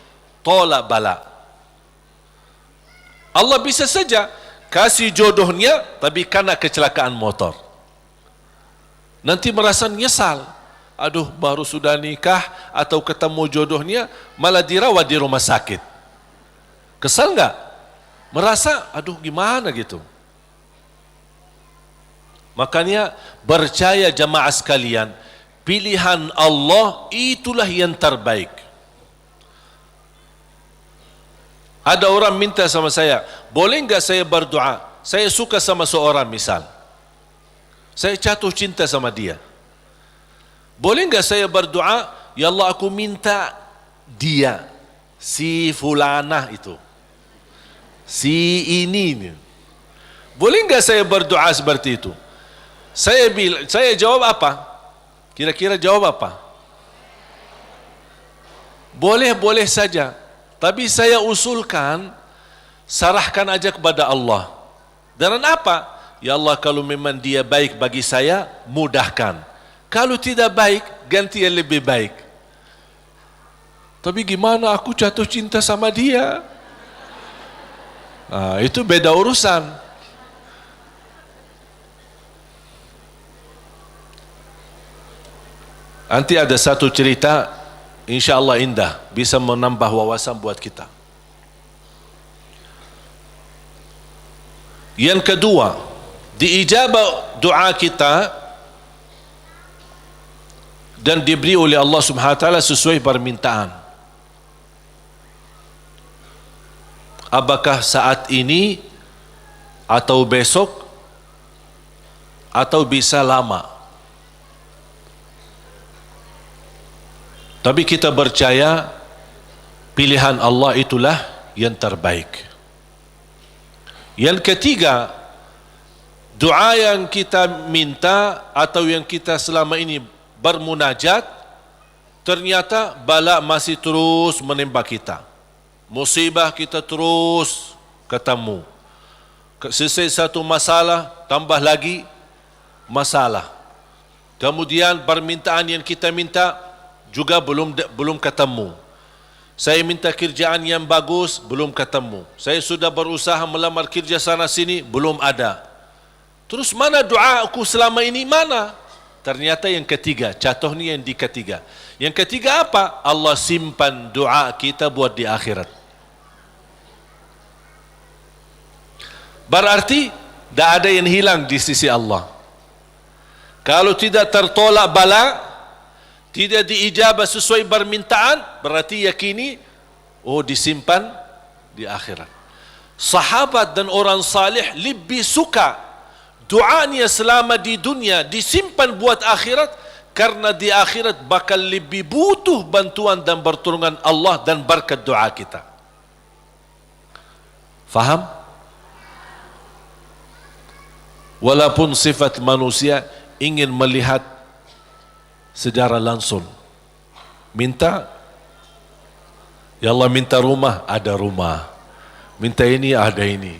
tolak bala. Allah bisa saja kasih jodohnya tapi kena kecelakaan motor. Nanti merasa nyesal. Aduh, baru sudah nikah atau ketemu jodohnya malah dirawat di rumah sakit. Kesal enggak? Merasa aduh gimana gitu. Makanya percaya jamaah sekalian, pilihan Allah itulah yang terbaik. Ada orang minta sama saya, boleh enggak saya berdoa? Saya suka sama seorang misal. Saya jatuh cinta sama dia. Boleh enggak saya berdoa, ya Allah aku minta dia, si fulanah itu, si ini. Boleh enggak saya berdoa seperti itu? Saya jawab apa? Kira-kira jawab apa? Boleh saja. Tapi saya usulkan, sarahkan aja kepada Allah. Dan apa? Ya Allah, kalau memang dia baik bagi saya, mudahkan. Kalau tidak baik, ganti yang lebih baik. Tapi gimana aku jatuh cinta sama dia? Nah, itu beda urusan. Nanti ada satu cerita, insya-Allah indah, bisa menambah wawasan buat kita. Yang kedua, diijabah doa kita dan diberi oleh Allah Subhanahu wa taala sesuai permintaan. Apakah saat ini atau besok atau bisa lama. Tapi kita percaya pilihan Allah itulah yang terbaik. Yang ketiga, doa yang kita minta atau yang kita selama ini bermunajat, ternyata bala masih terus menimpa kita. Musibah kita terus ketemu. Selesai satu masalah, tambah lagi masalah. Kemudian permintaan yang kita minta juga belum ketemu. Saya minta kerjaan yang bagus, belum ketemu. Saya sudah berusaha melamar kerja sana sini, belum ada. Terus mana doa aku selama ini, mana? Ternyata yang ketiga, jatuhnya yang di ketiga. Yang ketiga apa? Allah simpan doa kita buat di akhirat. Berarti tidak ada yang hilang di sisi Allah. Kalau tidak tertolak bala, tidak diijabah sesuai permintaan, berarti yakini disimpan di akhirat. Sahabat dan orang salih lebih suka doanya selama di dunia disimpan buat akhirat, karena di akhirat bakal lebih butuh bantuan dan pertolongan Allah dan berkat doa kita. Faham? Walaupun sifat manusia ingin melihat secara langsung, minta, ya Allah minta rumah, ada rumah, minta ini, ada ini.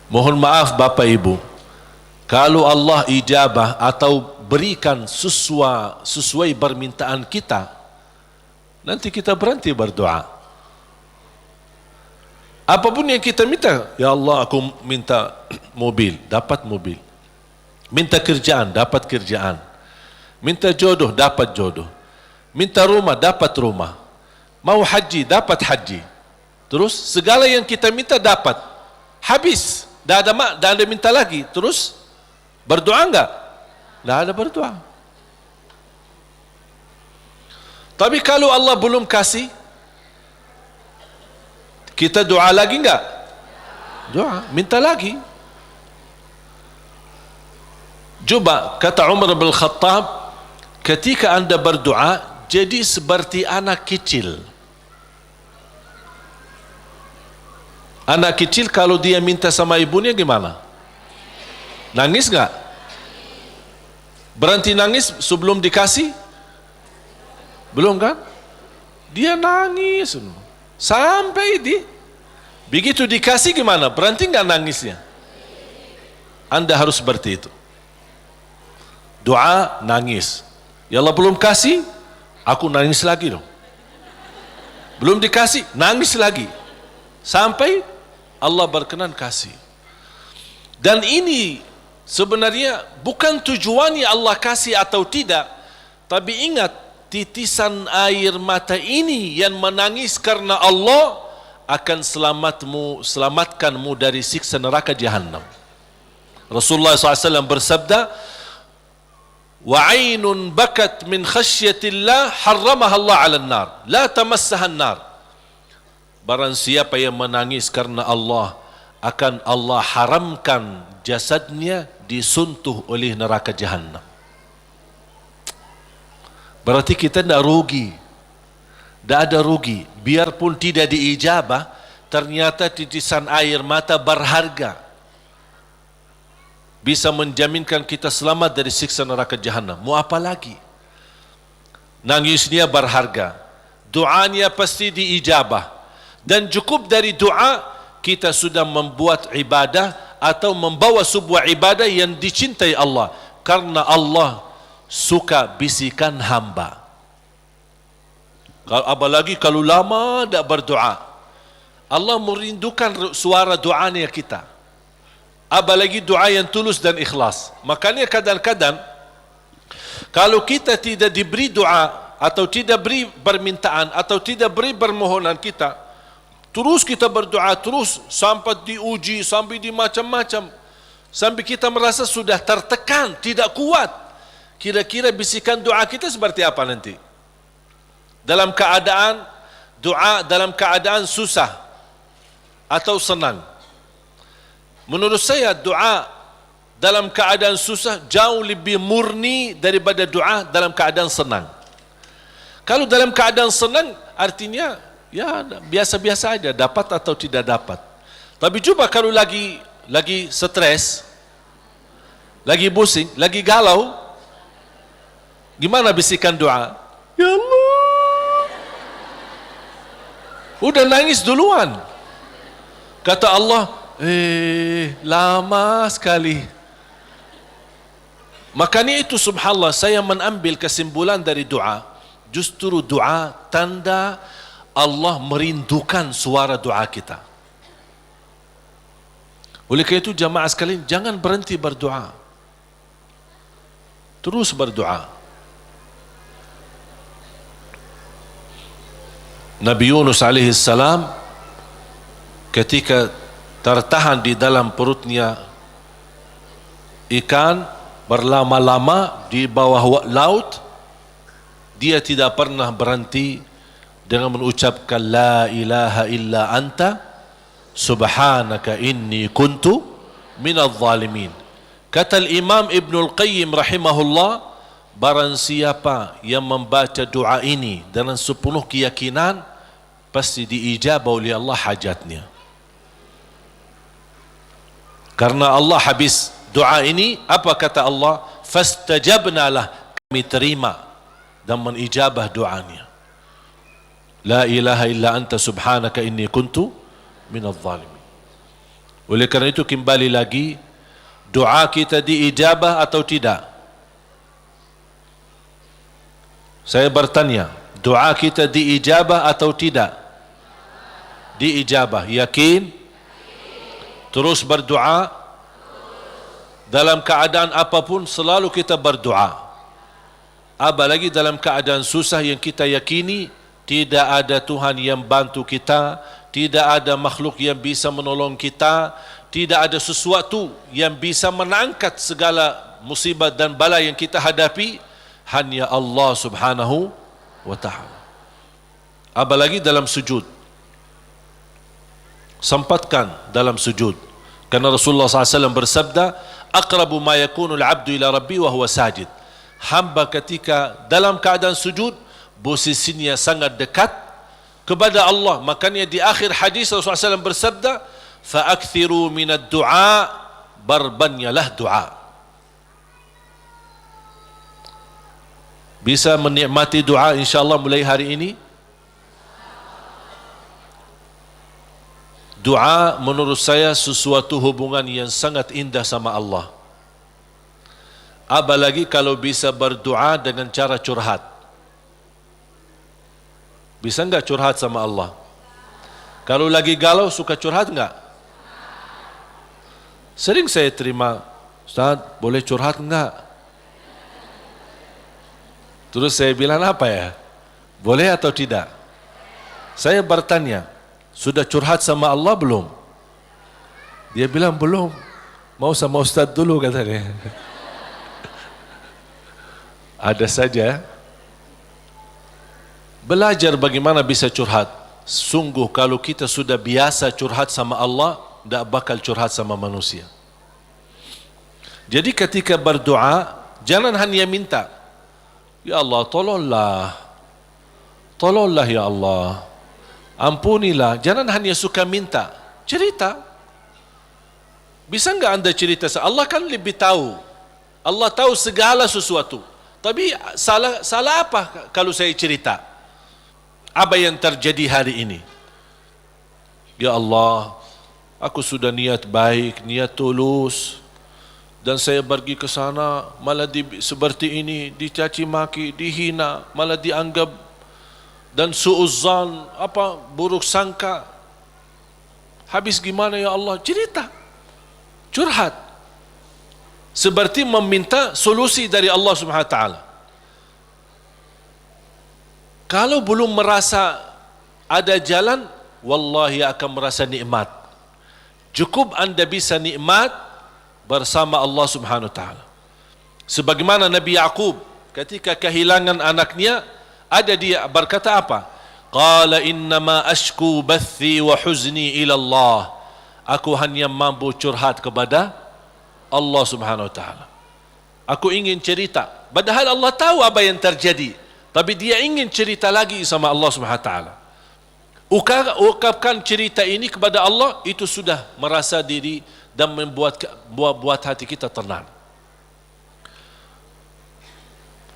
Mohon maaf Bapak Ibu, kalau Allah ijabah atau berikan sesuai permintaan kita, nanti kita berhenti berdoa. Apapun yang kita minta, ya Allah aku minta mobil, dapat mobil. Minta kerjaan, dapat kerjaan. Minta jodoh, dapat jodoh. Minta rumah, dapat rumah. Mau haji, dapat haji. Terus segala yang kita minta dapat. Habis, dah ada minta lagi. Terus berdoa enggak? Dah ada berdoa. Tapi kalau Allah belum kasih, kita doa lagi enggak? Doa, minta lagi. Coba kata Umar bin Khattab, ketika anda berdoa jadi seperti anak kecil. Anak kecil kalau dia minta sama ibunya gimana? Nangis enggak? Berhenti nangis sebelum dikasih? Belum kan? Dia nangis sampai begitu dikasih gimana? Berhenti enggak nangisnya? Anda harus seperti itu. Doa, nangis. Ya Allah belum kasih, aku nangis lagi dong. Belum dikasih, nangis lagi. Sampai Allah berkenan kasih. Dan ini sebenarnya bukan tujuannya Allah kasih atau tidak, tapi ingat, titisan air mata ini yang menangis karena Allah akan selamatkanmu dari siksa neraka Jahannam. Rasulullah SAW bersabda, وَعَيْنٌ بَكَتْ مِنْ خَشْيَةِ اللَّهِ حَرَّمَهَا اللَّهُ عَلَى النَّارِ لَا تَمَسَّهَا النَّارِ. Barang siapa yang menangis karena Allah, akan Allah haramkan jasadnya disentuh oleh neraka Jahannam. Berarti kita tidak rugi. Tidak ada rugi. Biarpun tidak diijabah, ternyata titisan air mata berharga. Bisa menjaminkan kita selamat dari siksa neraka Jahannam. Mau apa lagi? Nangisnya berharga. Doanya pasti diijabah. Dan cukup dari doa, kita sudah membuat ibadah atau membawa sebuah ibadah yang dicintai Allah. Karena Allah suka bisikan hamba. Apalagi kalau lama tak berdoa, Allah merindukan suara doanya kita. Apalagi doa yang tulus dan ikhlas. Makanya kadang-kadang kalau kita tidak diberi doa atau tidak beri permintaan atau tidak beri permohonan kita, terus kita berdoa terus sampai diuji, sampai di macam-macam, sampai kita merasa sudah tertekan, tidak kuat. Kira-kira bisikan doa kita seperti apa nanti? Dalam keadaan doa, dalam keadaan susah atau senang? Menurut saya doa dalam keadaan susah jauh lebih murni daripada doa dalam keadaan senang. Kalau dalam keadaan senang artinya ya biasa-biasa aja, dapat atau tidak dapat. Tapi coba kalau lagi stres, lagi pusing, lagi galau, gimana bisikan doa? Ya Allah, udah nangis duluan. Kata Allah, lama sekali. Makanya itu subhanallah, saya mengambil kesimpulan dari doa. Justru doa tanda Allah merindukan suara doa kita. Oleh karena itu jamaah sekalian, jangan berhenti berdoa. Terus berdoa. Nabi Yunus alaihi salam ketika tertahan di dalam perutnya ikan berlama-lama di bawah laut, dia tidak pernah berhenti dengan mengucapkan la ilaha illa anta subhanaka inni kuntu minadh zalimin. Kata Imam Ibnul Qayyim rahimahullah, barang siapa yang membaca doa ini dengan sepenuh keyakinan, pasti diijabah oleh Allah hajatnya. Karena Allah habis doa ini, apa kata Allah? Fastajabna lah, kami terima dan menijabah doanya. La ilaha illa anta subhanaka inni kuntu minadh zalimin. Oleh kerana itu kembali lagi, doa kita diijabah atau tidak? Saya bertanya, doa kita diijabah atau tidak? Diijabah. Yakin? Terus berdoa? Dalam keadaan apapun selalu kita berdoa. Apalagi dalam keadaan susah yang kita yakini tidak ada Tuhan yang bantu kita, tidak ada makhluk yang bisa menolong kita, tidak ada sesuatu yang bisa mengangkat segala musibah dan bala yang kita hadapi, hanya Allah subhanahu wa ta'ala. Apalagi dalam sujud, sempatkan dalam sujud. Karena Rasulullah SAW bersabda, aqrabu ma yakunu al-abdu ila rabbi wa huwa sajid. Hamba ketika dalam keadaan sujud, posisinya sangat dekat kepada Allah. Makanya di akhir hadis Rasulullah SAW bersabda, fa'akthiru minad du'a, barbanyalah doa. Bisa menikmati doa insyaAllah mulai hari ini. Doa menurut saya sesuatu hubungan yang sangat indah sama Allah. Apalagi kalau bisa berdoa dengan cara curhat. Bisa enggak curhat sama Allah? Kalau lagi galau suka curhat enggak? Sering saya terima, Ustaz boleh curhat enggak? Terus saya bilang apa ya? Boleh atau tidak? Saya bertanya, sudah curhat sama Allah belum? Dia bilang belum. Mau sama Ustaz dulu katanya. Ada saja. Belajar bagaimana bisa curhat. Sungguh kalau kita sudah biasa curhat sama Allah, tidak bakal curhat sama manusia. Jadi ketika berdoa, jangan hanya minta, ya Allah tolonglah, tolonglah ya Allah, ampunilah. Jangan hanya suka minta, cerita. Bisa enggak anda cerita? Allah kan lebih tahu. Allah tahu segala sesuatu. Tapi salah apa kalau saya cerita? Apa yang terjadi hari ini? Ya Allah, aku sudah niat baik, niat tulus, dan saya pergi ke sana malah seperti ini, dicaci maki, dihina, malah dianggap dan suuzzan, buruk sangka. Habis gimana ya Allah? Cerita, curhat. Seperti meminta solusi dari Allah Subhanahu wa taala. Kalau belum merasa ada jalan, wallahi akan merasa nikmat. Cukup anda bisa nikmat bersama Allah Subhanahu wa taala. Sebagaimana Nabi Yaqub ketika kehilangan anaknya, ada dia berkata apa? Qala innama ashku bathi wa huzni ila Allah. Aku hanya mampu curhat kepada Allah Subhanahu wa taala. Aku ingin cerita, padahal Allah tahu apa yang terjadi, tapi dia ingin cerita lagi sama Allah Subhanahu wa taala. Ungkapkan cerita ini kepada Allah, itu sudah merasa diri dan membuat hati kita tenang.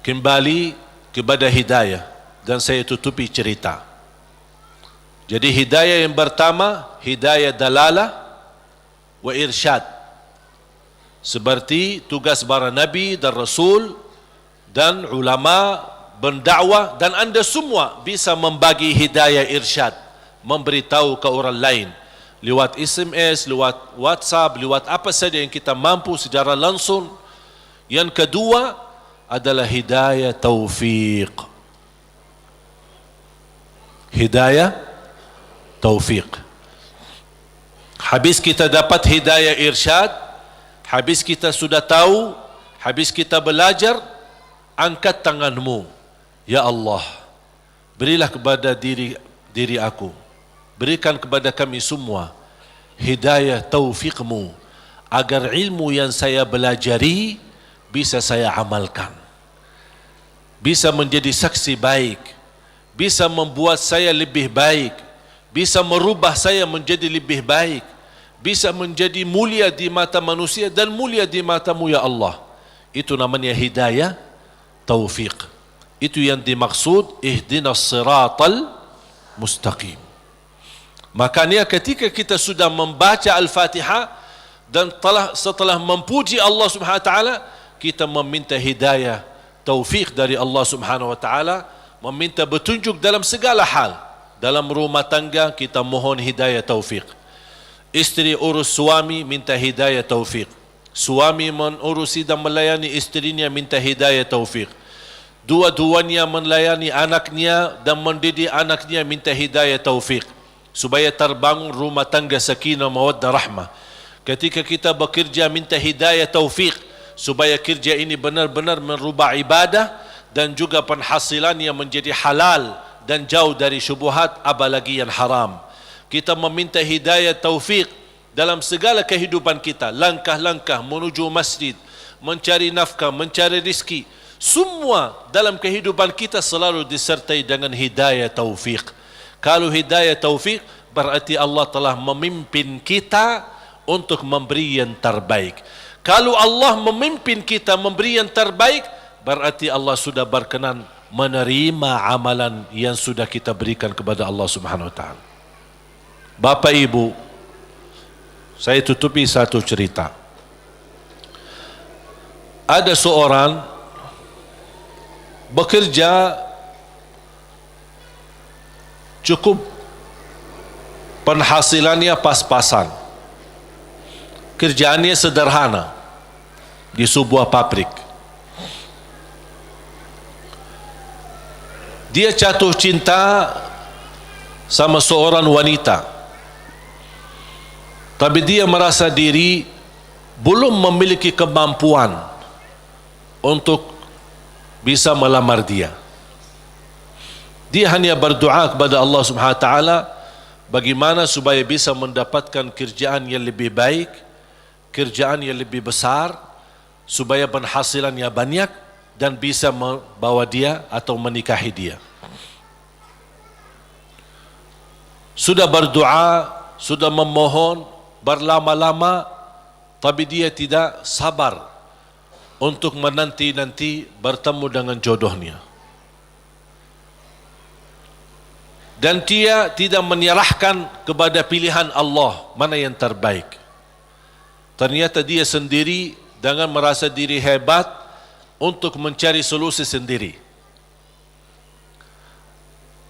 Kembali kepada hidayah, dan saya tutupi cerita. Jadi hidayah yang pertama, hidayah dalalah wa irsyad. Seperti tugas para nabi dan rasul dan ulama berdakwah, dan anda semua bisa membagi hidayah irsyad, memberitahu ke orang lain lewat SMS, lewat WhatsApp, lewat apa saja yang kita mampu secara langsung. Yang kedua adalah hidayah taufiq. Hidayah taufiq. Habis kita dapat hidayah irsyad, habis kita sudah tahu, habis kita belajar, angkat tanganmu. Ya Allah, berilah kepada diri aku, berikan kepada kami semua hidayah taufiqmu agar ilmu yang saya belajari bisa saya amalkan, bisa menjadi saksi baik, bisa membuat saya lebih baik, bisa merubah saya menjadi lebih baik, bisa menjadi mulia di mata manusia dan mulia di matamu ya Allah. Itu namanya hidayah taufiq. Itu yang dimaksud ihdinas siratal mustaqim. Makanya ketika kita sudah membaca Al-Fatihah dan setelah memuji Allah Subhanahu wa taala, kita meminta hidayah taufik dari Allah Subhanahu wa taala, meminta petunjuk dalam segala hal. Dalam rumah tangga kita mohon hidayah taufik. Isteri urus suami minta hidayah taufik. Suami menurusi dan melayani isterinya minta hidayah taufik. Dua-duanya melayani anaknya dan mendidik anaknya minta hidayah taufik, supaya terbangun rumah tangga sakinah mawaddah rahmah. Ketika kita bekerja minta hidayah taufik supaya kerja ini benar-benar merubah ibadah dan juga penghasilannya menjadi halal dan jauh dari syubhat apalagi yang haram. Kita meminta hidayah taufik dalam segala kehidupan kita, langkah-langkah menuju masjid, mencari nafkah, mencari rizki, semua dalam kehidupan kita selalu disertai dengan hidayah taufik. Kalau hidayah taufik berarti Allah telah memimpin kita untuk memberi yang terbaik. Kalau Allah memimpin kita memberi yang terbaik, berarti Allah sudah berkenan menerima amalan yang sudah kita berikan kepada Allah Subhanahu wa taala. Bapak Ibu, saya tutupi satu cerita. Ada seorang bekerja cukup, penghasilannya pas-pasan, kerjaannya sederhana di sebuah pabrik. Dia jatuh cinta sama seorang wanita, tapi dia merasa diri belum memiliki kemampuan untuk bisa melamar dia. Dia hanya berdoa kepada Allah Subhanahu wa taala bagaimana supaya bisa mendapatkan kerjaan yang lebih baik, kerjaan yang lebih besar, supaya penghasilannya banyak dan bisa membawa dia atau menikahi dia. Sudah berdoa, sudah memohon berlama-lama, tapi dia tidak sabar untuk menanti-nanti bertemu dengan jodohnya. Dan dia tidak menyerahkan kepada pilihan Allah mana yang terbaik. Ternyata dia sendiri dengan merasa diri hebat untuk mencari solusi sendiri.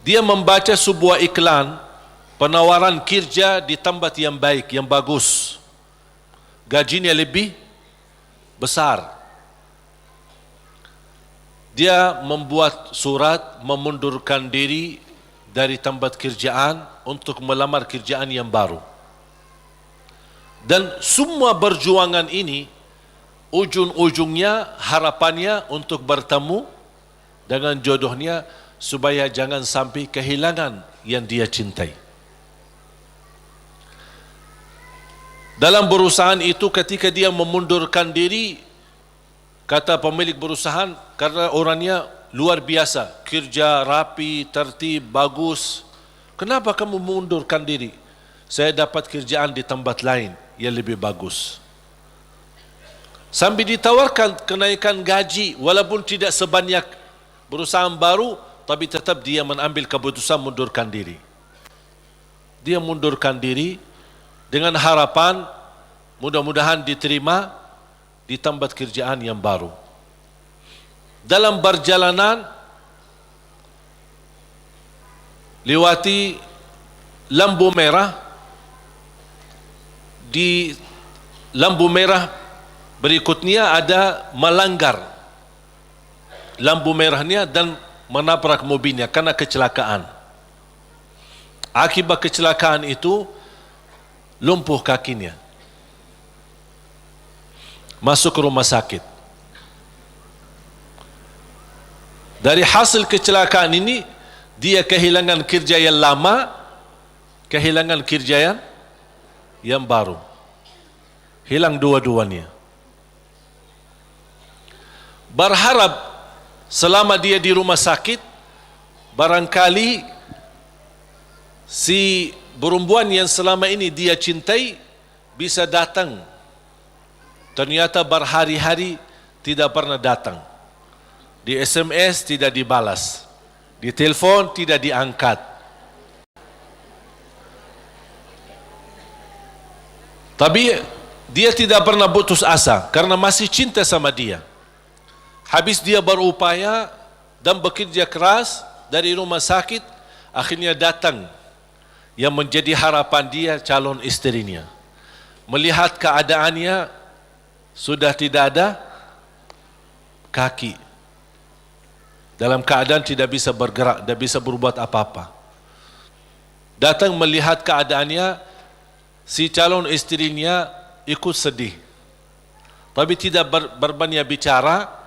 Dia membaca sebuah iklan penawaran kerja di tempat yang baik, yang bagus, gajinya lebih besar. Dia membuat surat memundurkan diri dari tempat kerjaan untuk melamar kerjaan yang baru. Dan semua perjuangan ini ujung-ujungnya harapannya untuk bertemu dengan jodohnya supaya jangan sampai kehilangan yang dia cintai. Dalam perusahaan itu ketika dia memundurkan diri, kata pemilik perusahaan, karena orangnya luar biasa, kerja rapi, tertib, bagus, kenapa kamu mundurkan diri? Saya dapat kerjaan di tempat lain yang lebih bagus. Sambil ditawarkan kenaikan gaji walaupun tidak sebanyak perusahaan baru, tapi tetap dia mengambil keputusan mundurkan diri. Dia mundurkan diri dengan harapan mudah-mudahan diterima di tempat kerjaan yang baru. Dalam perjalanan lewati lampu merah, di lampu merah berikutnya ada melanggar lampu merahnya dan menabrak mobilnya karena kecelakaan. Akibat kecelakaan itu lumpuh kakinya, masuk ke rumah sakit. Dari hasil kecelakaan ini dia kehilangan kerja yang lama, kehilangan kerja yang yang baru. Hilang dua-duanya. Berharap selama dia di rumah sakit, barangkali si perempuan yang selama ini dia cintai bisa datang. Ternyata berhari-hari tidak pernah datang. Di SMS tidak dibalas, di telepon tidak diangkat. Tapi dia tidak pernah putus asa karena masih cinta sama dia. Habis dia berupaya dan bekerja keras dari rumah sakit, akhirnya datang yang menjadi harapan dia, calon istrinya. Melihat keadaannya sudah tidak ada kaki, dalam keadaan tidak bisa bergerak, tidak bisa berbuat apa-apa. Datang melihat keadaannya, si calon istrinya ikut sedih, tapi tidak berbanyak bicara.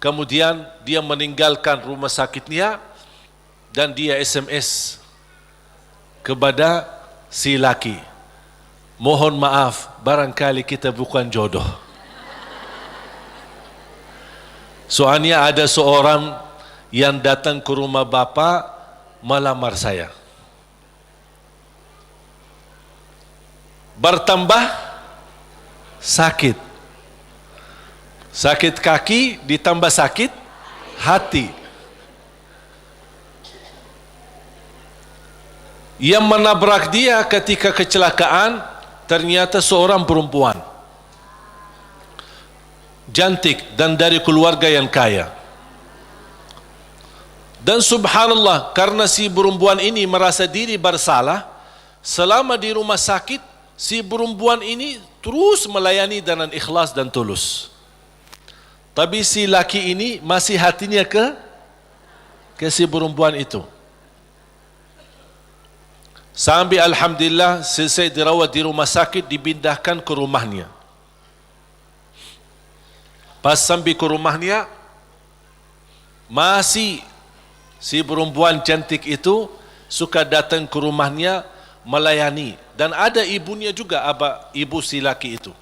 Kemudian dia meninggalkan rumah sakitnya dan dia SMS kepada si laki, mohon maaf, barangkali kita bukan jodoh. Soalnya ada seorang yang datang ke rumah bapa melamar saya. Bertambah sakit. Sakit kaki ditambah sakit hati. Yang menabrak dia ketika kecelakaan ternyata seorang perempuan cantik dan dari keluarga yang kaya. Dan subhanallah, karena si perempuan ini merasa diri bersalah, selama di rumah sakit si perempuan ini terus melayani dengan ikhlas dan tulus. Tapi si laki ini masih hatinya ke si perempuan itu. Sampai alhamdulillah selesai dirawat di rumah sakit, dipindahkan ke rumahnya. Pas sampai ke rumahnya, masih si perempuan cantik itu suka datang ke rumahnya melayani. Dan ada ibunya juga, ibu si laki itu.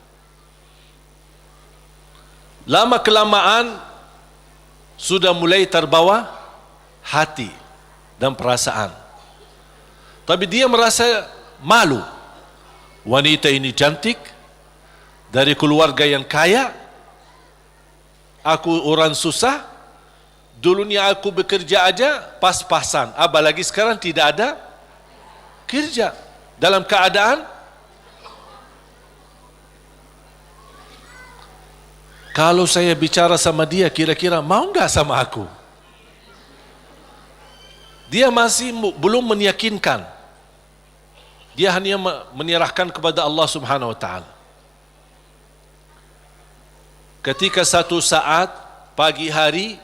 Lama kelamaan sudah mulai terbawa hati dan perasaan. Tapi dia merasa malu. Wanita ini cantik, dari keluarga yang kaya, aku orang susah, dulunya aku bekerja aja pas-pasan, apalagi sekarang tidak ada kerja. Dalam keadaan kalau saya bicara sama dia, kira-kira mau enggak sama aku? Dia masih belum meyakinkan. Dia hanya menyerahkan kepada Allah Subhanahu wa taala. Ketika satu saat pagi hari,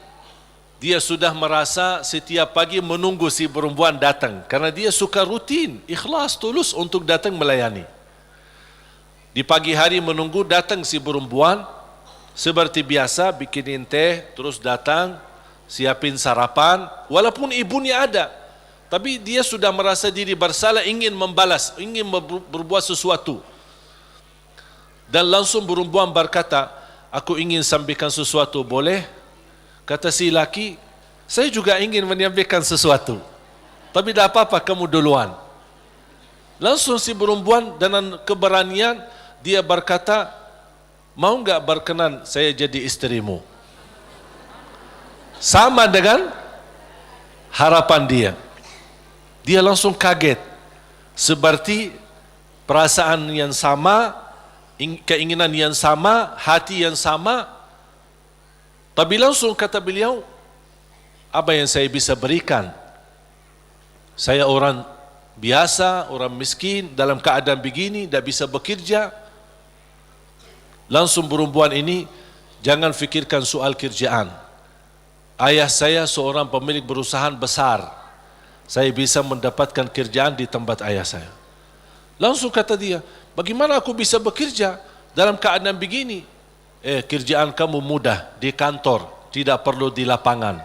dia sudah merasa setiap pagi menunggu si perempuan datang karena dia suka rutin, ikhlas, tulus untuk datang melayani. Di pagi hari menunggu datang si perempuan. Seperti biasa bikinin teh, terus datang, siapin sarapan, walaupun ibunya ada. Tapi dia sudah merasa diri bersalah, ingin membalas, ingin berbuat sesuatu. Dan langsung perempuan berkata, aku ingin sampaikan sesuatu, boleh? Kata si laki, saya juga ingin menyampaikan sesuatu. Tapi tidak apa-apa, kamu duluan. Langsung si perempuan dengan keberanian, dia berkata, mau enggak berkenan saya jadi istrimu? Sama dengan harapan dia. Dia langsung kaget. Seperti perasaan yang sama, keinginan yang sama, hati yang sama. Tapi langsung kata beliau, apa yang saya bisa berikan? Saya orang biasa, orang miskin, dalam keadaan begini, tidak bisa bekerja. Langsung perempuan ini, jangan fikirkan soal kerjaan. Ayah saya seorang pemilik perusahaan besar. Saya bisa mendapatkan kerjaan di tempat ayah saya. Langsung kata dia, bagaimana aku bisa bekerja dalam keadaan begini? Kerjaan kamu mudah, di kantor, tidak perlu di lapangan.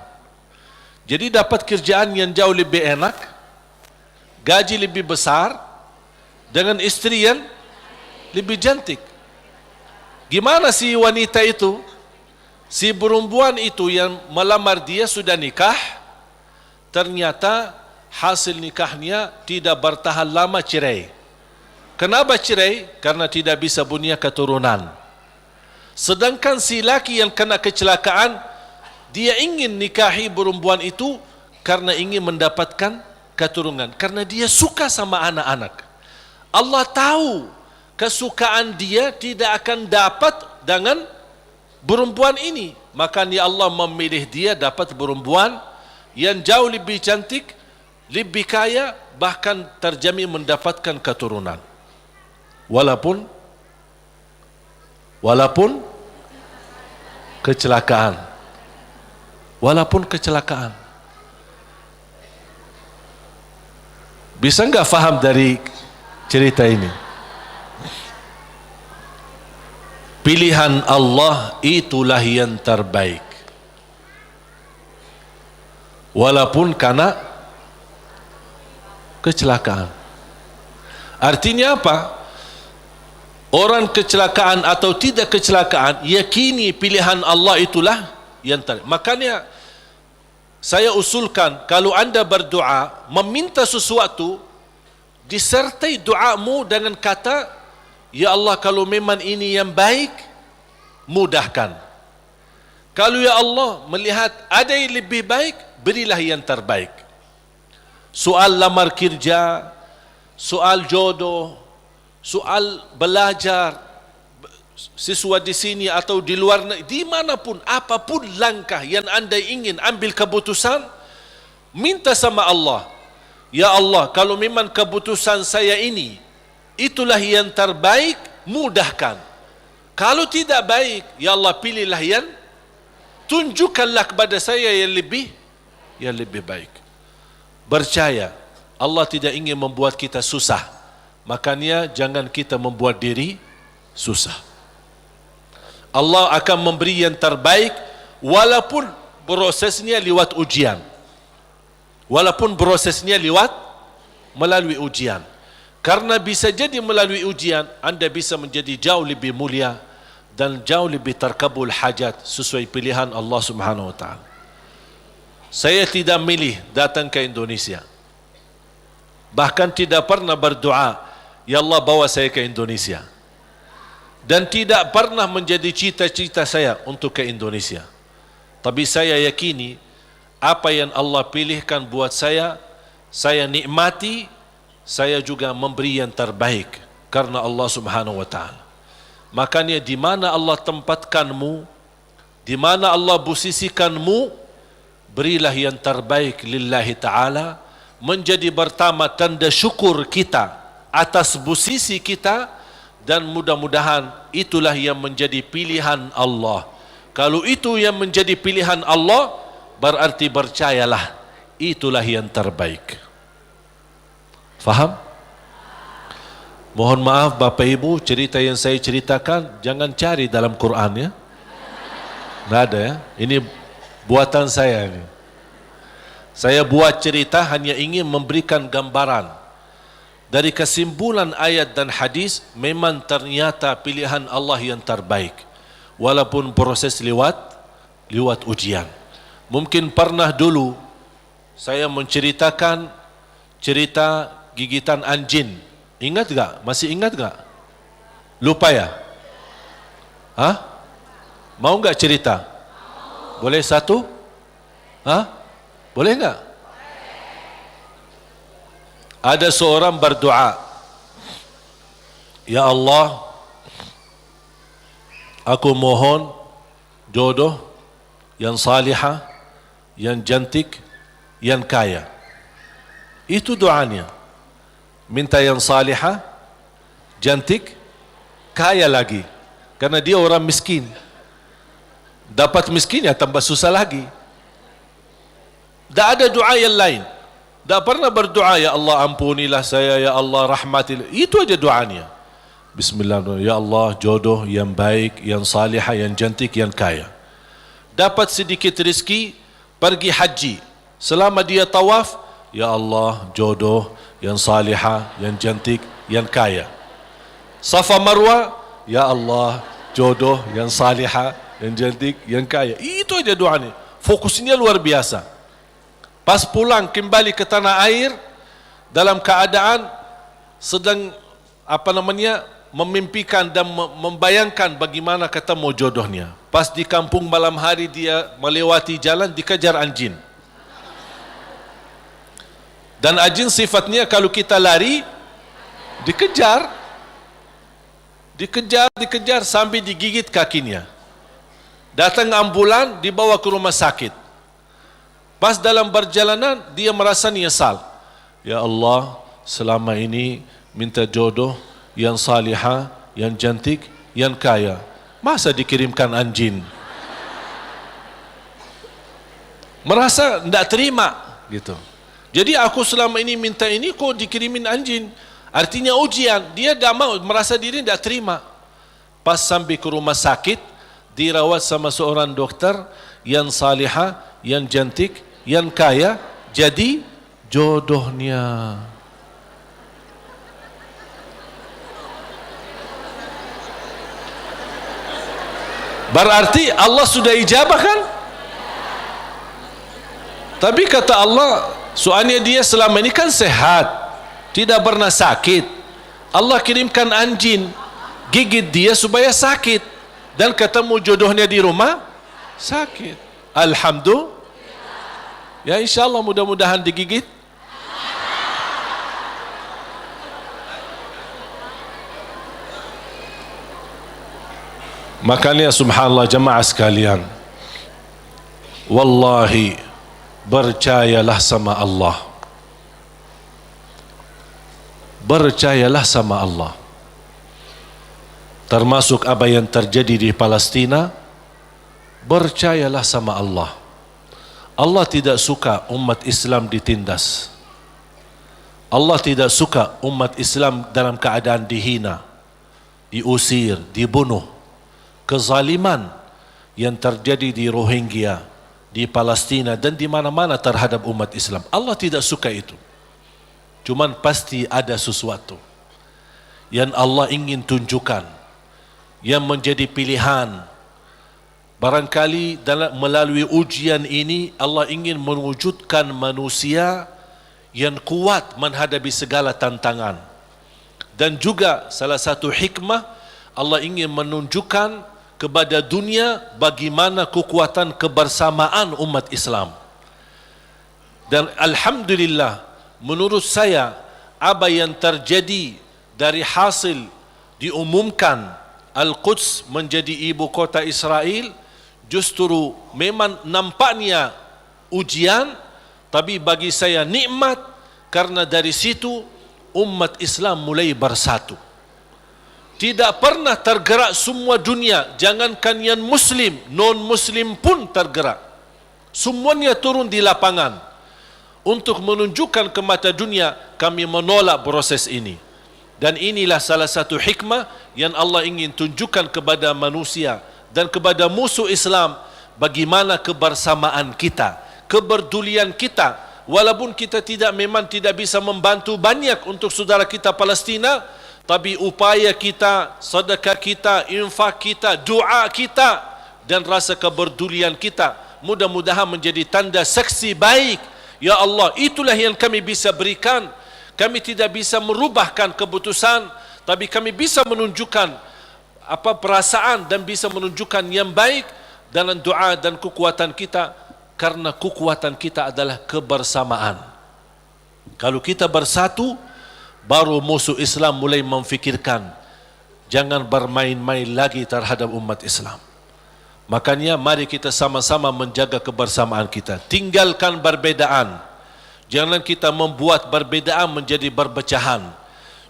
Jadi dapat kerjaan yang jauh lebih enak, gaji lebih besar, dengan istri yang lebih cantik. Gimana si wanita itu, si perempuan itu yang melamar dia sudah nikah, ternyata hasil nikahnya tidak bertahan lama, cerai. Kenapa cerai? Karena tidak bisa punya keturunan. Sedangkan si laki yang kena kecelakaan, dia ingin nikahi perempuan itu karena ingin mendapatkan keturunan, karena dia suka sama anak-anak. Allah tahu kesukaan dia tidak akan dapat dengan perempuan ini, makanya Allah memilih dia dapat perempuan yang jauh lebih cantik, lebih kaya, bahkan terjamin mendapatkan keturunan. Walaupun kecelakaan. Walaupun kecelakaan. Bisa enggak faham dari cerita ini? Pilihan Allah itulah yang terbaik. Walaupun karena kecelakaan. Artinya apa? Orang kecelakaan atau tidak kecelakaan, yakini pilihan Allah itulah yang terbaik. Makanya saya usulkan, kalau anda berdoa meminta sesuatu, disertai doamu dengan kata, ya Allah, kalau memang ini yang baik, mudahkan. Kalau ya Allah melihat ada yang lebih baik, berilah yang terbaik. Soal lamar kerja, soal jodoh, soal belajar, siswa di sini atau di luar negeri, dimanapun, apapun langkah yang anda ingin ambil keputusan, minta sama Allah, ya Allah, kalau memang keputusan saya ini itulah yang terbaik, mudahkan. Kalau tidak baik, ya Allah, pilihlah yang, tunjukkanlah kepada saya yang lebih baik. Percaya, Allah tidak ingin membuat kita susah. Makanya jangan kita membuat diri susah. Allah akan memberi yang terbaik walaupun prosesnya lewat ujian. Walaupun prosesnya melalui ujian. Karena bisa jadi melalui ujian anda bisa menjadi jauh lebih mulia dan jauh lebih terkabul hajat sesuai pilihan Allah Subhanahu wa taala. Saya tidak milih datang ke Indonesia. Bahkan tidak pernah berdoa, ya Allah bawa saya ke Indonesia. Dan tidak pernah menjadi cita-cita saya untuk ke Indonesia. Tapi saya yakini apa yang Allah pilihkan buat saya nikmati, saya juga memberi yang terbaik karena Allah Subhanahu wa taala. Makanya di mana Allah tempatkanmu, di mana Allah posisikanmu, berilah yang terbaik lillahi ta'ala, menjadi pertama tanda syukur kita atas posisi kita, dan mudah-mudahan itulah yang menjadi pilihan Allah. Kalau itu yang menjadi pilihan Allah, berarti percayalah itulah yang terbaik. Faham? Mohon maaf Bapak Ibu, cerita yang saya ceritakan jangan cari dalam Quran ya. Nggak ada ya. Ini buatan saya ini. Saya buat cerita hanya ingin memberikan gambaran. Dari kesimpulan ayat dan hadis, memang ternyata pilihan Allah yang terbaik. Walaupun proses lewat ujian. Mungkin pernah dulu saya menceritakan cerita gigitan anjing. Ingat gak? Masih ingat gak? Lupa ya? Hah? Mau gak cerita? Boleh satu? Hah? Boleh enggak? Ada seorang berdoa, ya Allah, aku mohon jodoh yang salihah, yang cantik, yang kaya. Itu doanya. Minta yang salihah, cantik, kaya lagi. Karena dia orang miskin. Dapat miskin ya tambah susah lagi. Tak ada doa yang lain. Tak pernah berdoa, ya Allah ampunilah saya, ya Allah rahmatilah. Itu aja doanya. Bismillahirrahmanirrahim. Ya Allah jodoh yang baik, yang salihah, yang cantik, yang kaya. Dapat sedikit rezeki, pergi haji. Selama dia tawaf, ya Allah jodoh yang salihah, yang cantik, yang kaya. Safa Marwah, ya Allah, jodoh yang salihah, yang cantik, yang kaya. Itu aja doanya. Fokusnya luar biasa. Pas pulang kembali ke tanah air dalam keadaan sedang memimpikan dan membayangkan bagaimana ketemu jodohnya. Pas di kampung malam hari dia melewati jalan dikejar anjing. Dan anjing sifatnya kalau kita lari dikejar sampai digigit kakinya. Datang ambulan dibawa ke rumah sakit. Pas dalam perjalanan dia merasa nyesal. Ya Allah, selama ini minta jodoh yang salihah, yang cantik, yang kaya. Masa dikirimkan anjing? Merasa tidak terima gitu. Jadi aku selama ini minta ini kok dikirimin anjing. Artinya ujian. Dia tidak mau, merasa diri tidak terima. Pas sampai ke rumah sakit, dirawat sama seorang dokter yang salihah, yang cantik, yang kaya, jadi jodohnya. Berarti Allah sudah ijabah kan? Tapi kata Allah, soalnya dia selama ini kan sehat, tidak pernah sakit. Allah kirimkan anjing gigit dia supaya sakit, dan ketemu jodohnya di rumah sakit. Alhamdulillah. Ya insyaAllah mudah-mudahan digigit. Makanya subhanallah jemaah sekalian, wallahi percayalah sama Allah. Percayalah sama Allah. Termasuk apa yang terjadi di Palestina, percayalah sama Allah. Allah tidak suka umat Islam ditindas. Allah tidak suka umat Islam dalam keadaan dihina, diusir, dibunuh. Kezaliman yang terjadi di Rohingya, di Palestina dan di mana-mana terhadap umat Islam, Allah tidak suka itu. Cuman pasti ada sesuatu yang Allah ingin tunjukkan, yang menjadi pilihan. Barangkali melalui ujian ini Allah ingin mewujudkan manusia yang kuat menghadapi segala tantangan. Dan juga salah satu hikmah, Allah ingin menunjukkan kepada dunia bagaimana kekuatan kebersamaan umat Islam. Dan alhamdulillah, menurut saya apa yang terjadi dari hasil diumumkan Al-Quds menjadi ibu kota Israel justru memang nampaknya ujian, tapi bagi saya nikmat, karena dari situ umat Islam mulai bersatu. Tidak pernah tergerak semua dunia, jangankan yang muslim, non-muslim pun tergerak. Semuanya turun di lapangan untuk menunjukkan ke mata dunia, kami menolak proses ini. Dan inilah salah satu hikmah yang Allah ingin tunjukkan kepada manusia dan kepada musuh Islam, bagaimana kebersamaan kita, kepedulian kita. Walaupun kita memang tidak bisa membantu banyak untuk saudara kita Palestina, tapi upaya kita, sedekah kita, infak kita, doa kita dan rasa kepedulian kita mudah-mudahan menjadi tanda saksi baik. Ya Allah, itulah yang kami bisa berikan. Kami tidak bisa merubahkan keputusan, tapi kami bisa menunjukkan perasaan dan bisa menunjukkan yang baik dalam doa dan kekuatan kita, karena kekuatan kita adalah kebersamaan. Kalau kita bersatu, baru musuh Islam mulai memfikirkan jangan bermain-main lagi terhadap umat Islam. Makanya mari kita sama-sama menjaga kebersamaan kita. Tinggalkan perbedaan. Jangan kita membuat perbedaan menjadi perpecahan.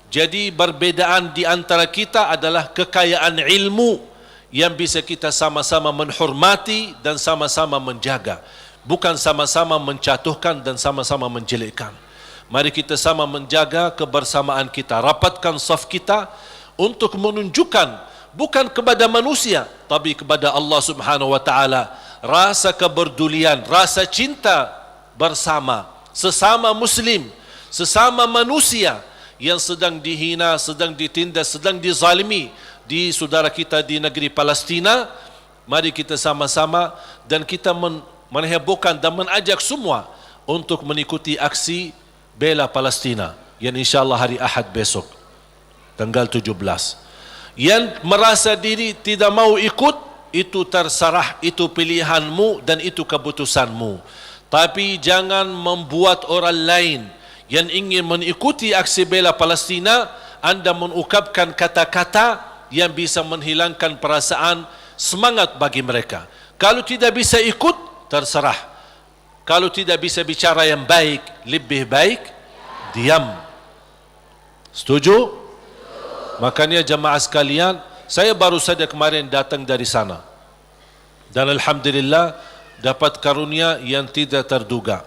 Jadi perbedaan di antara kita adalah kekayaan ilmu yang bisa kita sama-sama menghormati dan sama-sama menjaga, bukan sama-sama menjatuhkan dan sama-sama menjelekkan. Mari kita sama menjaga kebersamaan kita, rapatkan saf kita untuk menunjukkan bukan kepada manusia tapi kepada Allah Subhanahu wa taala rasa kepedulian, rasa cinta bersama sesama muslim, sesama manusia yang sedang dihina, sedang ditindas, sedang dizalimi di saudara kita di negeri Palestina. Mari kita sama-sama dan kita menghebohkan dan mengajak semua untuk mengikuti aksi bela Palestina yang insyaAllah hari Ahad besok tanggal 17. Yang merasa diri tidak mau ikut, itu terserah, itu pilihanmu dan itu keputusanmu. Tapi jangan membuat orang lain yang ingin mengikuti aksi bela Palestina, anda mengungkapkan kata-kata yang bisa menghilangkan perasaan semangat bagi mereka. Kalau tidak bisa ikut, terserah. Kalau tidak bisa bicara yang baik, lebih baik diam. Setuju? Makanya jemaah sekalian, saya baru saja kemarin datang dari sana. Dan alhamdulillah dapat karunia yang tidak terduga.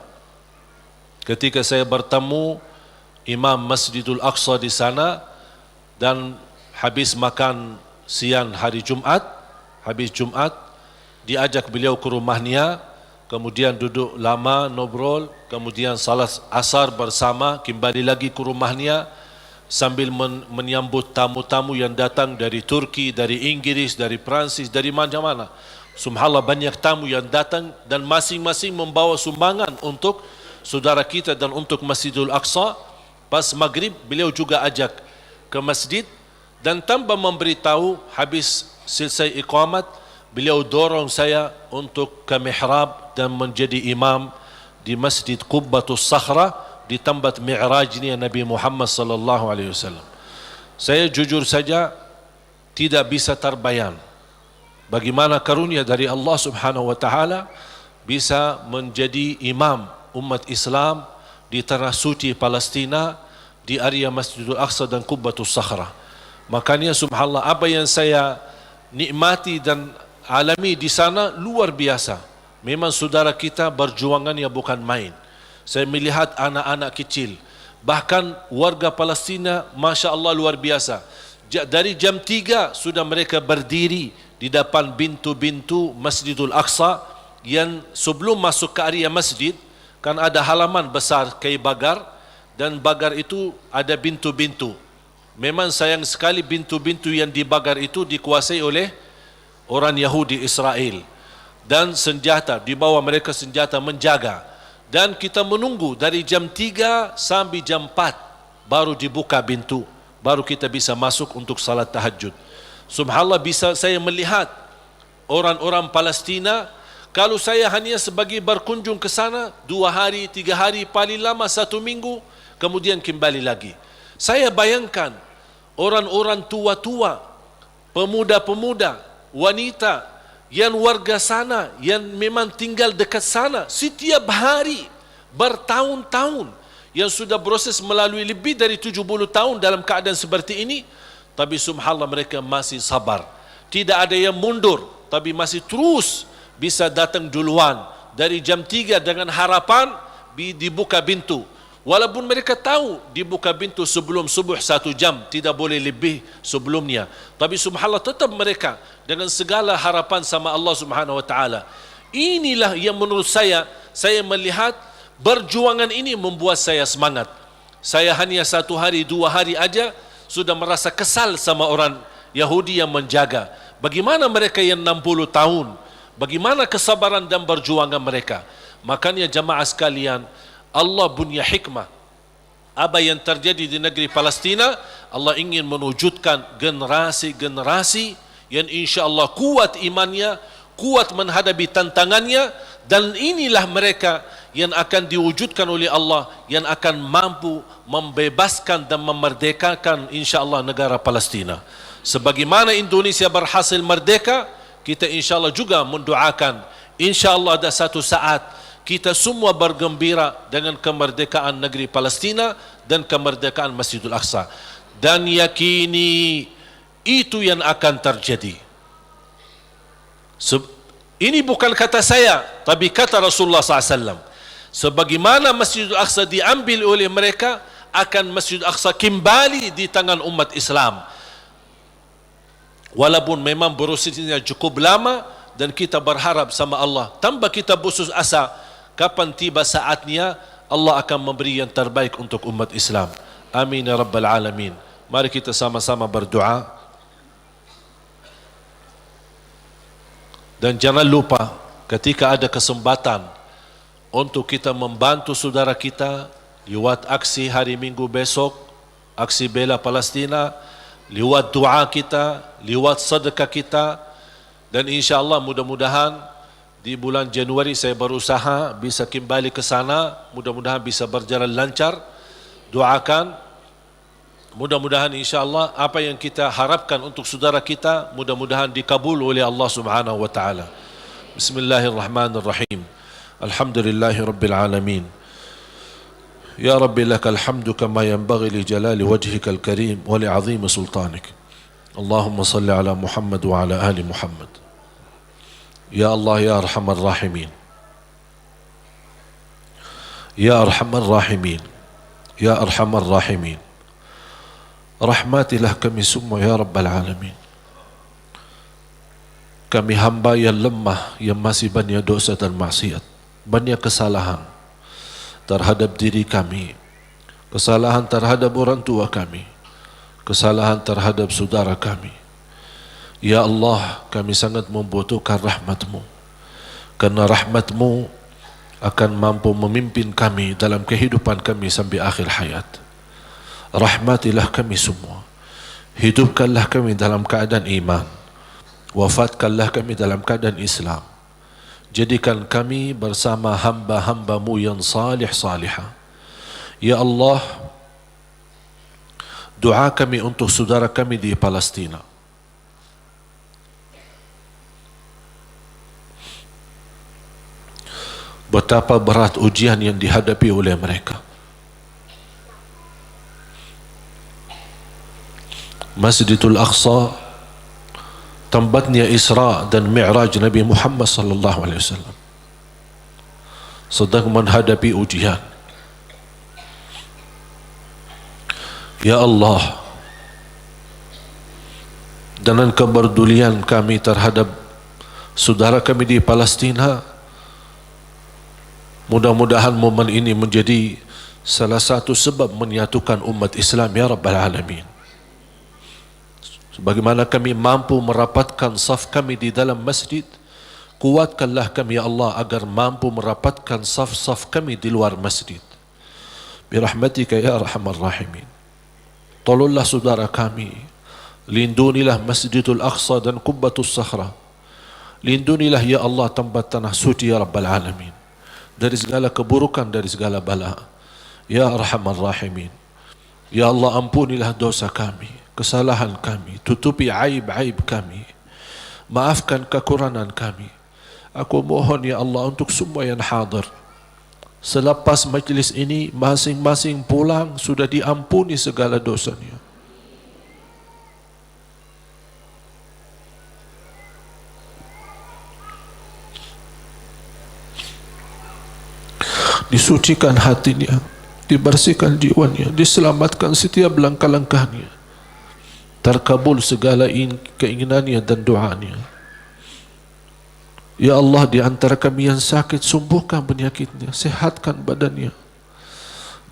Ketika saya bertemu Imam Masjidul Aqsa di sana dan habis makan siang hari Jumat, habis Jumat diajak beliau ke rumahnya, kemudian duduk lama ngobrol, kemudian salat asar bersama, kembali lagi ke rumahnya sambil menyambut tamu-tamu yang datang dari Turki, dari Inggris, dari Prancis, dari mana-mana. Subhanallah, banyak tamu yang datang dan masing-masing membawa sumbangan untuk saudara kita dan untuk Masjidul Aqsa. Pas maghrib beliau juga ajak ke masjid dan tanpa memberitahu, habis selesai iqamat beliau dorong saya untuk ke mihrab dan menjadi imam di Masjid Qubbatus Sakhra di tempat mi'rajnya Nabi Muhammad sallallahu alaihi wasallam. Saya jujur saja tidak bisa terbayang bagaimana karunia dari Allah Subhanahu wa taala bisa menjadi imam umat Islam di tanah suci Palestina, di area Masjidul Aqsa dan Qubbatus Sakhra. Makanya subhanallah, apa yang saya nikmati dan alami di sana luar biasa. Memang saudara kita berjuangannya bukan main. Saya melihat anak-anak kecil, bahkan warga Palestina, Masya Allah luar biasa. Dari jam 3 sudah mereka berdiri di depan pintu-pintu Masjidul Aqsa, yang sebelum masuk ke area masjid kan ada halaman besar kayu bagar, dan bagar itu ada pintu-pintu. Memang sayang sekali pintu-pintu yang di bagar itu dikuasai oleh orang Yahudi Israel, dan senjata, di bawah mereka senjata menjaga. Dan kita menunggu dari jam 3 sampai jam 4 baru dibuka pintu, baru kita bisa masuk untuk salat tahajud. Subhanallah, bisa saya melihat orang-orang Palestina. Kalau saya hanya sebagai berkunjung ke sana 2 hari, 3 hari, paling lama 1 minggu, kemudian kembali lagi. Saya bayangkan orang-orang tua-tua, pemuda-pemuda, wanita yang warga sana, yang memang tinggal dekat sana setiap hari bertahun-tahun, yang sudah proses melalui lebih dari 70 tahun dalam keadaan seperti ini. Tapi subhanallah mereka masih sabar, tidak ada yang mundur, tapi masih terus bisa datang duluan dari jam 3 dengan harapan dibuka pintu. Walaupun mereka tahu dibuka pintu sebelum subuh 1 jam, tidak boleh lebih sebelumnya. Tapi subhanallah tetap mereka dengan segala harapan sama Allah Subhanahu wa taala. Inilah yang menurut saya melihat perjuangan ini membuat saya semangat. Saya hanya 1 hari 2 hari aja sudah merasa kesal sama orang Yahudi yang menjaga. Bagaimana mereka yang 60 tahun? Bagaimana kesabaran dan perjuangan mereka? Makanya jamaah sekalian, Allah punya hikmah. Apa yang terjadi di negeri Palestina, Allah ingin mewujudkan generasi-generasi yang insya-Allah kuat imannya, kuat menghadapi tantangannya, dan inilah mereka yang akan diwujudkan oleh Allah, yang akan mampu membebaskan dan memerdekakan insya-Allah negara Palestina. Sebagaimana Indonesia berhasil merdeka, kita insya-Allah juga mendoakan insya-Allah ada satu saat kita semua bergembira dengan kemerdekaan negeri Palestina dan kemerdekaan Masjidul Aqsa, dan yakini itu yang akan terjadi. Ini bukan kata saya, tapi kata Rasulullah SAW. Sebagaimana Masjidul Aqsa diambil oleh mereka, akan Masjidul Aqsa kembali di tangan umat Islam. Walaupun memang prosesnya cukup lama, dan kita berharap sama Allah tanpa kita putus asa, kapan tiba saatnya Allah akan memberi yang terbaik untuk umat Islam. Amin ya Rabbal Alamin. Mari kita sama-sama berdoa. Dan jangan lupa ketika ada kesempatan untuk kita membantu saudara kita lewat aksi hari Minggu besok, aksi bela Palestina, lewat doa kita, lewat sedekah kita, dan insya-Allah mudah-mudahan di bulan Januari saya berusaha bisa kembali ke sana, mudah-mudahan bisa berjalan lancar. Doakan, mudah-mudahan insya-Allah apa yang kita harapkan untuk saudara kita mudah-mudahan dikabul oleh Allah Subhanahu wa taala. Bismillahirrahmanirrahim. Alhamdulillahirabbil alamin. Ya Rabbi lakal hamdu kama yanbaghi li jalali wajhikal karim wa li 'azimi sultanik. Allahumma salli ala Muhammad wa ala ali Muhammad. Ya Allah ya arhamar rahimin. Ya arhamar rahimin. Ya arhamar rahimin. Rahmatilah kami semua ya Rabbal Alamin. Kami hamba yang lemah, yang masih banyak dosa dan maksiat, banyak kesalahan terhadap diri kami, kesalahan terhadap orang tua kami, kesalahan terhadap saudara kami. Ya Allah, kami sangat membutuhkan rahmat-Mu, karena rahmat-Mu akan mampu memimpin kami dalam kehidupan kami sampai akhir hayat. Rahmatilah kami semua, hidupkanlah kami dalam keadaan iman, wafatkanlah kami dalam keadaan Islam. Jadikan kami bersama hamba-hamba-Mu yang salih-salihah. Ya Allah, doa kami untuk saudara kami di Palestina. Betapa berat ujian yang dihadapi oleh mereka. Masjidul Aqsa, tempatnya Isra dan Mi'raj Nabi Muhammad sallallahu alaihi wasallam, sedang menghadapi ujian. Ya Allah, dengan kepedulian kami terhadap saudara kami di Palestina, mudah-mudahan momen ini menjadi salah satu sebab menyatukan umat Islam ya Rabbal Alamin. Sebagaimana kami mampu merapatkan saf kami di dalam masjid, kuatkanlah kami ya Allah agar mampu merapatkan saf-saf kami di luar masjid. Birahmatika ya Arhamar Rahimin. Tolonglah saudara kami, lindunilah Masjidul Aqsa dan Qubbatus Sakhra. Lindunilah ya Allah tempat tanah suci ya Rabbal Alamin dari segala keburukan, dari segala bala. Ya Arhamar Rahimin. Ya Allah, ampunilah dosa kami, kesalahan kami, tutupi aib-aib kami, maafkan kekurangan kami. Aku mohon ya Allah untuk semua yang hadir, selepas majlis ini masing-masing pulang sudah diampuni segala dosanya. Disucikan hatinya, dibersihkan jiwanya, diselamatkan setiap langkah-langkahnya, terkabul segala keinginannya dan doanya. Ya Allah, di antara kami yang sakit, sembuhkan penyakitnya, sehatkan badannya.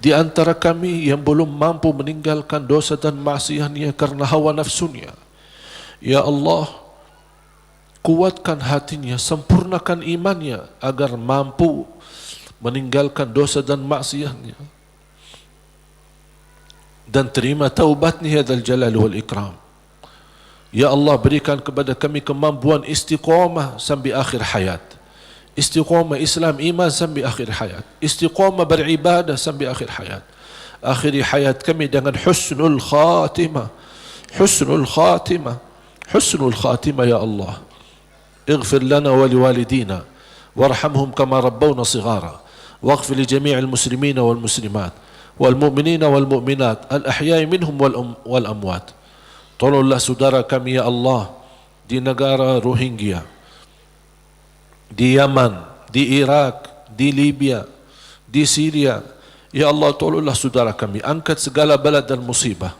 Di antara kami yang belum mampu meninggalkan dosa dan maksiatnya karena hawa nafsunya, ya Allah, kuatkan hatinya, sempurnakan imannya agar mampu meninggalkan dosa dan maksiatnya dan terima taubatnya ya Dzal Jalali wal Ikram. Ya Allah, berikan kepada kami kemampuan istiqamah sampai akhir hayat, istiqamah Islam iman sampai akhir hayat, istiqamah beribadah sampai akhir hayat. Akhiri hayat kami dengan husnul khatimah, husnul khatimah, husnul khatimah ya Allah. اغفر لنا ولوالدينا وارحمهم كما ربونا صغارا واغفر لجميع المسلمين والمسلمات والمؤمنين والمؤمنات الأحياء منهم والأموات. Tolonglah saudara kami ya Allah di negara Rohingya, di Yaman, di Iraq, di Libya, di Syria. Ya Allah, tolonglah saudara kami, angkat segala bala dan musibah,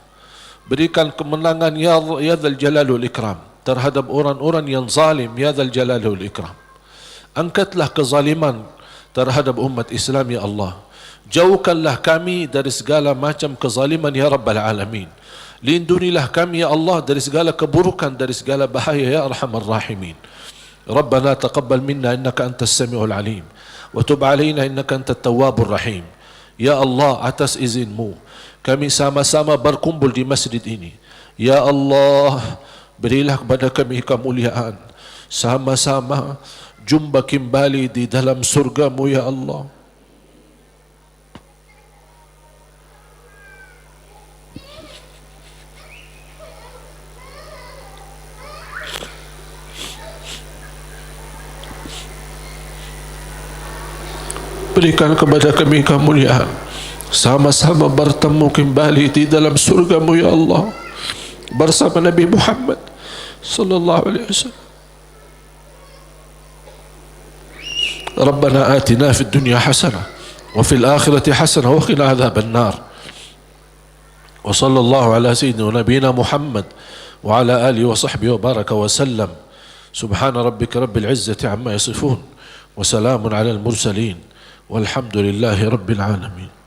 berikan kemenangan ya Dzal Jalali wal Ikram terhadap orang-orang yang zalim ya Dzal Jalali wal Ikram. Angkatlah kezaliman terhadap umat Islam ya Allah. Jauhkanlah kami dari segala macam kezaliman ya Rabbal Alamin. Lindungilah kami ya Allah dari segala keburukan, dari segala bahaya ya Arhamar Rahimin. Rabbana taqabbal minna innaka antas sami'ul alim wa tub alaina innaka antat tawwabur rahim. Ya Allah, atas izinmu kami sama-sama berkumpul di masjid ini. Ya Allah, berilah kepada kami kemuliaan, sama-sama jumpa kembali di dalam surgamu ya Allah. Berikan kepada kami kemuliaan, sama-sama bertemu kembali di dalam surgamu ya Allah bersama Nabi Muhammad sallallahu alaihi wasallam. Rabbana atina fid dunya hasanah wa fil akhirati hasanah wa qina adzaban nar. Wa sallallahu ala sayyidina nabiyina Muhammad wa ala alihi wa sahbihi wa baraka wa sallam. Subhana rabbika rabbil izzati amma yasifun wa salamun ala al mursalin والحمد لله رب العالمين.